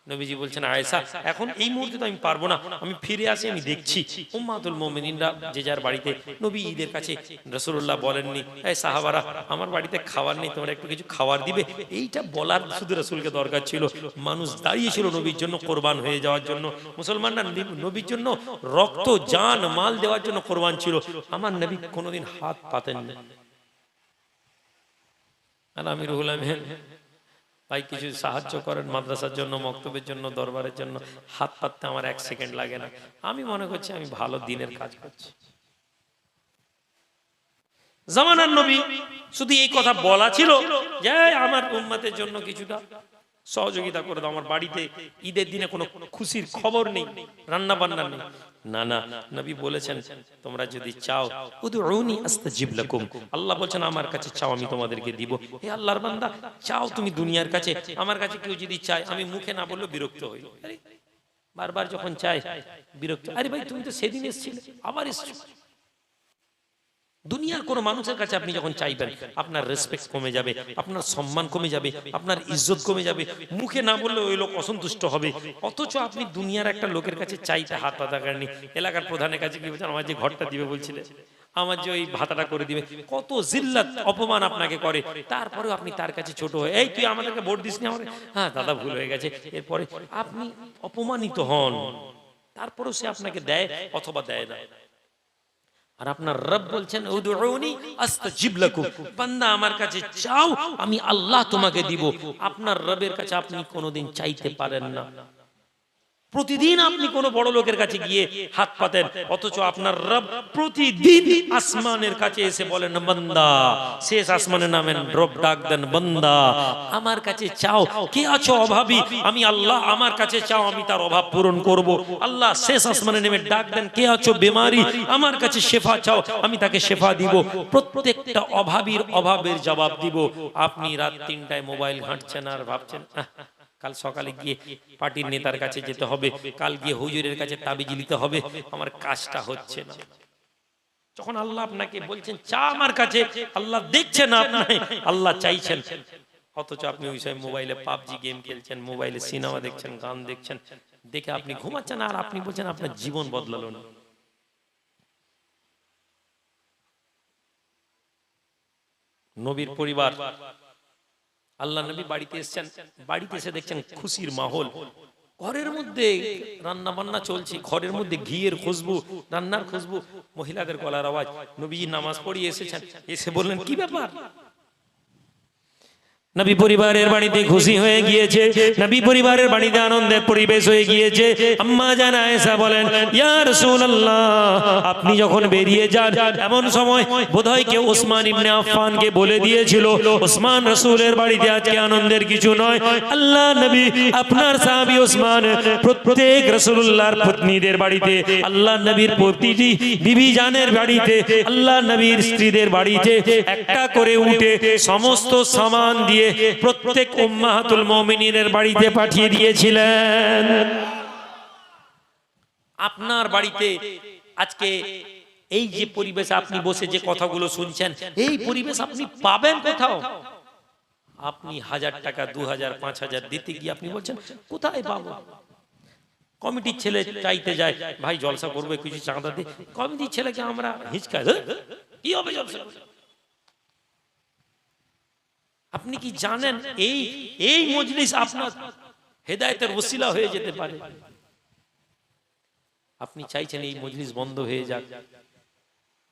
নবীজি বলছেন, আয়েশা, এখন এই মুহূর্তে তো আমি পারবো না, আমি ফিরে আসি, আমি দেখছি। উম্মাতুল মুমিনিনরা যে যার বাড়িতে, নবী ঈদের কাছে রাসূলুল্লাহ বলেননি, এই সাহাবারা, আমার বাড়িতে খাবার নেই, তোমরা একটু কিছু খাবার দিবে? এইটা বলার শুধু রাসূলকে দরকার ছিল। মানুষ দাঁড়িয়ে ছিল নবীর জন্য কোরবান হয়ে যাওয়ার জন্য। মুসলমানরা নবীর জন্য রক্ত, জান, মাল দেওয়ার জন্য কোরবান ছিল। আমার নবী কোনোদিন হাত পাতেন না। আর আমি রুহুল আমিন ভাই, কিছু সাহায্য করেন মাদ্রাসার জন্য, মক্তবের জন্য, দরবারের জন্য। হাত পাততে আমার 1 সেকেন্ড লাগে না। আমি মনে করছি আমি ভালো দিনের কাজ করছি। জামানার নবী শুধু এই কথা বলা ছিল যে আমার উম্মতের জন্য কিছুটা সহযোগিতা করে দাও, আমার বাড়িতে ঈদের দিনে কোনো খুশির খবর নেই, রান্না বান্না নেই। না না, নবী বলেছেন, তোমরা যদি চাও, উদউনি আস্তাজিব লাকুম, আল্লাহ বলেন আমার কাছে চাও, আমি তোমাদেরকে দিব। হে আল্লাহর বান্দা, চাও তুমি দুনিয়ার কাছে, আমার কাছে কেউ যদি চায়, আমি মুখে না বললে বিরক্ত হই। আরে বারবার যখন চাই বিরক্ত, আরে ভাই তুমি তো সেদিন এসেছিলে, আবার এসছো। দুনিয়ার কোন মানুষের কাছে আপনি যখন চাইবেন, আপনার রেসপেক্ট কমে যাবে, আপনার সম্মান কমে যাবে, আপনার ইজ্জত কমে যাবে। মুখে না বললে ওই লোক অসন্তুষ্ট হবে। অথচ আপনি দুনিয়ার একটা লোকের কাছে চাইতে হাত পাতা করেননি। এলাকার প্রধানের কাছে কি বলছেন, আমার যে ঘরটা দিবে বলছিলে, আমার যে ওই ভাতাটা করে দিবে, কত জিল্লাত অপমান আপনাকে করে, তারপরেও আপনি তার কাছে ছোট হয়ে, এই তুই আমাদেরকে ভোট দিস নি, আমাকে, হ্যাঁ দাদা ভুল হয়ে গেছে। এরপরে আপনি অপমানিত হন, তারপরেও সে আপনাকে দেয় অথবা দেয় না। আর আপনার রব বলছেন, উদউনি আস্তাজিব লাকুম, বান্দা আমার কাছে চাও, আমি আল্লাহ তোমাকে দিব। আপনার রবের কাছে আপনি কোনোদিন চাইতে পারেন না। প্রতিদিন আপনি কোনো বড় লোকের কাছে গিয়ে হাত পাতেন, অথচ আপনার রব প্রতিদিন আসমানের কাছে এসে বলেন বান্দা, শেষ আসমানে নামেন, রব ডাক দেন বান্দা আমার কাছে চাও, কে আছো অভাবী, আমি আল্লাহ, আমার কাছে চাও, আমি তার অভাব পূরণ করব। আল্লাহ শেষ আসমানে নেমে ডাক দেন, কে আছো বেমারি, আমার কাছে শেফা চাও, আমি তাকে শেফা দিব। প্রত্যেকটা অভাবীর অভাবের জবাব দিব। আপনি রাত 3টায় মোবাইল ঘাঁটছেন আর ভাবছেন কাল সকালে গিয়ে পার্টির নেতার কাছে যেতে হবে, কাল গিয়ে হুজুরের কাছে তাবিজ নিতে হবে, আমার কাজটা হচ্ছে না। যখন আল্লাহ আপনাকে বলছেন চা আমার কাছে, আল্লাহ দেখছেন আপনাকে, আল্লাহ চাইছেন, অথচ আপনি ওই সময় মোবাইলে পাবজি গেম খেলছেন, মোবাইলে সিনেমা দেখছেন, গান দেখছেন, দেখে আপনি ঘুমাচ্ছেন আর আপনি বলছেন আপনার জীবন বদলালো না। নবীর পরিবার, আল্লাহ নবী বাড়িতে এসেছেন, বাড়িতে এসে দেখছেন খুশির মাহৌল, ঘরের মধ্যে রান্না বান্না চলছে, ঘরের মধ্যে ঘিয়ের খুশবু, রান্নার খুশবু, মহিলাদের গলার আওয়াজ। নবীজি নামাজ পড়িয়ে এসেছেন, এসে বললেন কি ব্যাপার? নবী পরিবারের বাড়িতে খুশি হয়ে গিয়েছে, নবী পরিবারের বাড়িতে আনন্দের পরিবেশ হয়ে গিয়েছে। আম্মা জান আয়েশা বলেন ইয়া রাসূলুল্লাহ, আপনি যখন বেরিয়ে যান এমন সময় বোধহয় কেউ ওসমান ইবনে আফফানকে বলে দিয়েছিল ওসমান রাসূলের বাড়িতে আজকে আনন্দের কিছু নয়। আল্লাহ নবী আপনার সাহাবী ওসমান প্রত্যেক রাসূলুল্লাহর পত্নীদের বাড়িতে, আল্লাহ নবীর প্রতিটি বিবি জানের বাড়িতে, আল্লাহ নবীর স্ত্রীদের বাড়িতে একটা করে উঠে সমস্ত সামান দিয়ে প্রত্যেক উম্মাহাতুল মুমিনিনের বাড়িতে পাঠিয়ে দিয়েছিলেন। আপনার বাড়িতে আজকে এই যে পরিবেশ, আপনি বসে যে কথাগুলো শুনছেন, এই পরিবেশ আপনি পাবেন কোথাও? আপনি 1000 টাকা 2000 5000 দিতে গিয়ে আপনি বলছেন কোথায় পাবো? কমিটির ছেলে চাইতে যায় ভাই জলসা করবে, কিছু চাঁদা দিয়ে, কমিটির ছেলেকে আমরা হিচকাই, কি হবে জলসা? আপনি কি জানেন এই মজলিস আপনার হেদায়েতের ওসিলা হয়ে যেতে পারে? আপনি চাইছেন এই মজলিস বন্ধ হয়ে যাক,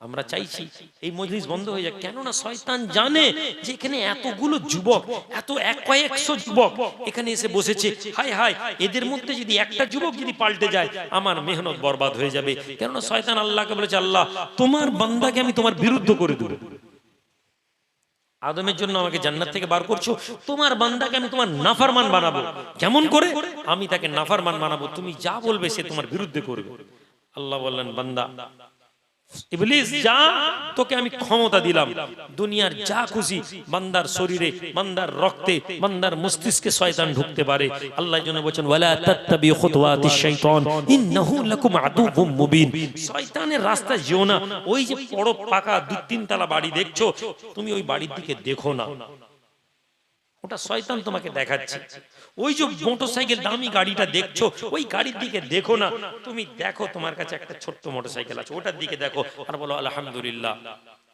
আমরা চাইছি এই মজলিস বন্ধ হয়ে যাক, কেননা শয়তান জানে যে এখানে এতগুলো যুবক, এত কয়েকশো যুবক এখানে এসে বসেছে, হায় হায় এদের মধ্যে যদি একটা যুবক যদি পাল্টে যায় আমার মেহনত বরবাদ হয়ে যাবে। কেননা শয়তান আল্লাহকে বলেছে আল্লাহ তোমার বান্দাকে আমি তোমার বিরুদ্ধ করে দেব, আদমের জন্য আমাকে জান্নাত থেকে বার করছো, তোমার বান্দাকে আমি তোমার নাফরমান বানাবো। কেমন করে? আমি তাকে নাফরমান বানাবো, তুমি যা বলবে সে তোমার বিরুদ্ধে করবে। আল্লাহ বললেন বান্দা ইবলিস যা, তোকে আমি ক্ষমতা দিলাম, দুনিয়ার যা খুশি বান্দার শরীরে, বান্দার রক্তে, বান্দার মস্তিষ্কে শয়তান ঢুকতে পারে। আল্লাহ জন্য বলেন ওয়ালা তাত্তাবি খুতুওয়াতিশ শাইতান ইন্নাহু লাকুম আদুউম মুবিন, শয়তানের রাস্তায় যেও না। ওই যে বড় পাকা 2-3 তলা বাড়ি দেখছো, তুমি ওই বাড়ির দিকে দেখো না, ওটা শয়তান তোমাকে দেখাচ্ছে। ওই যে মোটরসাইকেল দামি গাড়িটা দেখছো, ওই গাড়ির দিকে দেখো না, তুমি দেখো তোমার কাছে একটা ছোট্ট মোটরসাইকেল আছে, ওটার দিকে দেখো আর বলো আলহামদুলিল্লাহ,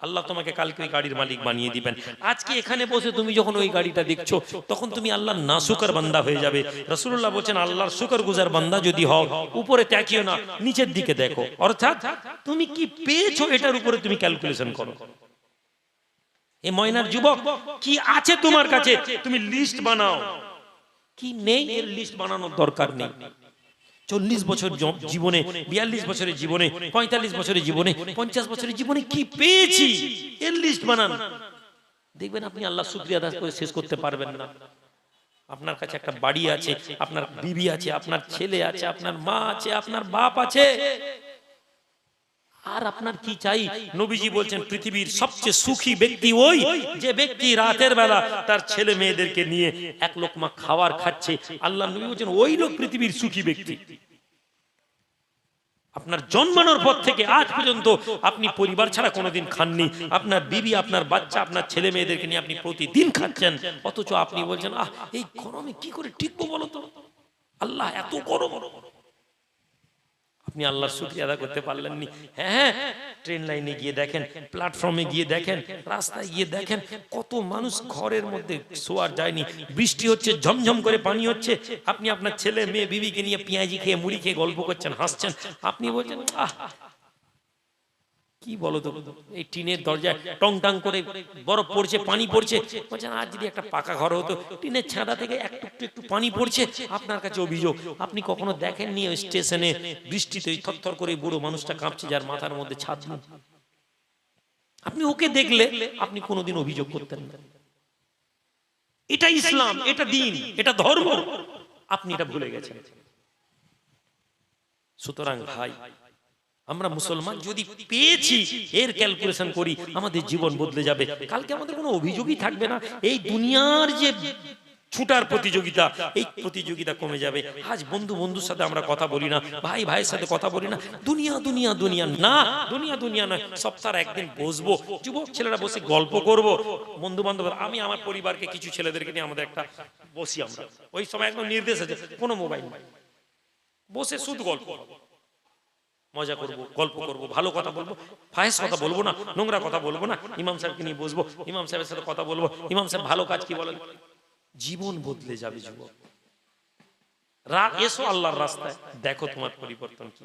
আল্লাহ তোমাকে কালকে ওই গাড়ির মালিক বানিয়ে দিবেন। আজকে এখানে বসে তুমি যখন ওই গাড়িটা দেখছো, তখন তুমি আল্লাহর নাশুকর বান্দা হয়ে যাবে। রাসূলুল্লাহ বলেন আল্লাহর শুকরগুজার বান্দা যদি হও, উপরে তাকিও না, নিচের দিকে দেখো, অর্থাৎ তুমি কি পেয়েছো এটার উপরে তুমি ক্যালকুলেশন করো। এই ময়নার যুবক কি আছে তোমার কাছে তুমি লিস্ট বানাও, কি নেই এর লিস্ট বানানোর দরকার নেই। 40 বছর জীবনে, 42 বছরের জীবনে, 45 বছরের জীবনে, 50 বছরের জীবনে কি পেয়েছি এর লিস্ট বানান, দেখবেন আপনি আল্লাহ শুকরিয়া আদায় করে শেষ করতে পারবেন না। আপনার কাছে একটা বাড়ি আছে, আপনার বিবি আছে, আপনার ছেলে আছে, আপনার মা আছে, আপনার বাপ আছে, আর আপনার কি চাই? নবীজি বলছেন পৃথিবীর সবচেয়ে সুখী ব্যক্তি ওই যে ব্যক্তি রাতের বেলা তার ছেলে মেয়েদেরকে নিয়ে এক লোকমা খাবার খাচ্ছে। আল্লাহ নবী বলছেন ওই লোক পৃথিবীর সুখী ব্যক্তি। আপনার জন্মানোর পর থেকে আজ পর্যন্ত আপনি পরিবার ছাড়া কোনোদিন খাননি, আপনার বিবি, আপনার বাচ্চা, আপনার ছেলে মেয়েদেরকে নিয়ে আপনি প্রতিদিন খাচ্ছেন, অথচ আপনি বলছেন আহ এই গরমে কি করে টিকবো বলো তো, আল্লাহ এত গরম। আপনি আল্লাহর শুকরিয়া আদা করতে পারলেন নি। হ্যাঁ, ট্রেন লাইনে গিয়ে দেখেন, প্ল্যাটফর্মে গিয়ে দেখেন, রাস্তায় গিয়ে দেখেন, কত মানুষ ঘরের মধ্যে শোয়ার যায়নি, বৃষ্টি হচ্ছে, ঝমঝম করে পানি হচ্ছে, আপনি আপনার ছেলে মেয়ে বিবিকে নিয়ে পেঁয়াজি খেয়ে মুড়ি খেয়ে গল্প করছেন, হাসছেন, আপনি বলছেন আহ কি বলো তো, এই টিনের দরজায় টং টাং করে বরফ পড়ছে, পানি পড়ছে, বলছেন আজ যদি একটা পাকা ঘর হতো, টিনের ছাদা থেকে একটু একটু পানি পড়ছে, আপনার কাছে অভিযোগ আপনি কখনো দেখেননি ওই স্টেশনে বৃষ্টিতে ওই থরথর করে বুড়ো মানুষটা কাঁপছে যার মাথার মধ্যে ছাদ নেই? আপনি ওকে দেখলে আপনি কোনোদিন অভিযোগ করতেন না। এটা ইসলাম, এটা দ্বীন, এটা ধর্ম, আপনি এটা ভুলে গেছেন। সুতরাং ভাই, আমরা মুসলমান যদি পেয়েছি এর ক্যালকুলেশন করি, আমাদের জীবন বদলে যাবে। কালকে আমাদের কোনো অভিযোগই থাকবে না। এই দুনিয়ার যে ছুটার প্রতিযোগিতা, এই প্রতিযোগিতা কমে যাবে। আজ বন্ধু বন্ধুর সাথে আমরা কথা বলি না, ভাই ভাইয়ের সাথে কথা বলি না, দুনিয়া দুনিয়া দুনিয়া না, দুনিয়া দুনিয়া নয়। সপ্তাহে একদিন বসবো, যুবক ছেলেরা বসে গল্প করব, বন্ধু বান্ধব, আমি আমার পরিবারকে কিছু ছেলেদেরকে নিয়ে আমাদের একটা বসি, আমরা ওই সময় একদম নির্দেশ আছে, কোনো মোবাইল নাই, বসে শুধু গল্প করবো, মজা করব, গল্প করব, ভালো কথা বলবো, ফাহেস কথা বলবো না, নোংরা কথা বলবো না। ইমাম সাহেবকে নিয়ে বসবো, ইমাম সাহেবের সাথে কথা বলবো, ইমাম সাহেব ভালো কাজ কি বলেন। জীবন বদলে যাবে যুবক। এসো আল্লাহর রাস্তায়, দেখো তোমার পরিবর্তন কি।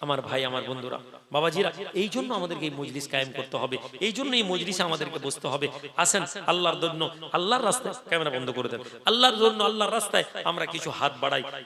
আমার ভাই, আমার বন্ধুরা, বাবাজিরা, এই জন্য আমাদেরকে এই মজলিস কায়েম করতে হবে, এই জন্য এই মজলিসে আমাদেরকে বসতে হবে। আসেন আল্লাহর জন্য, আল্লাহর রাস্তায়, ক্যামেরা বন্ধ করে দেন, আল্লাহর জন্য আল্লাহর রাস্তায় আমরা কিছু হাত বাড়াই।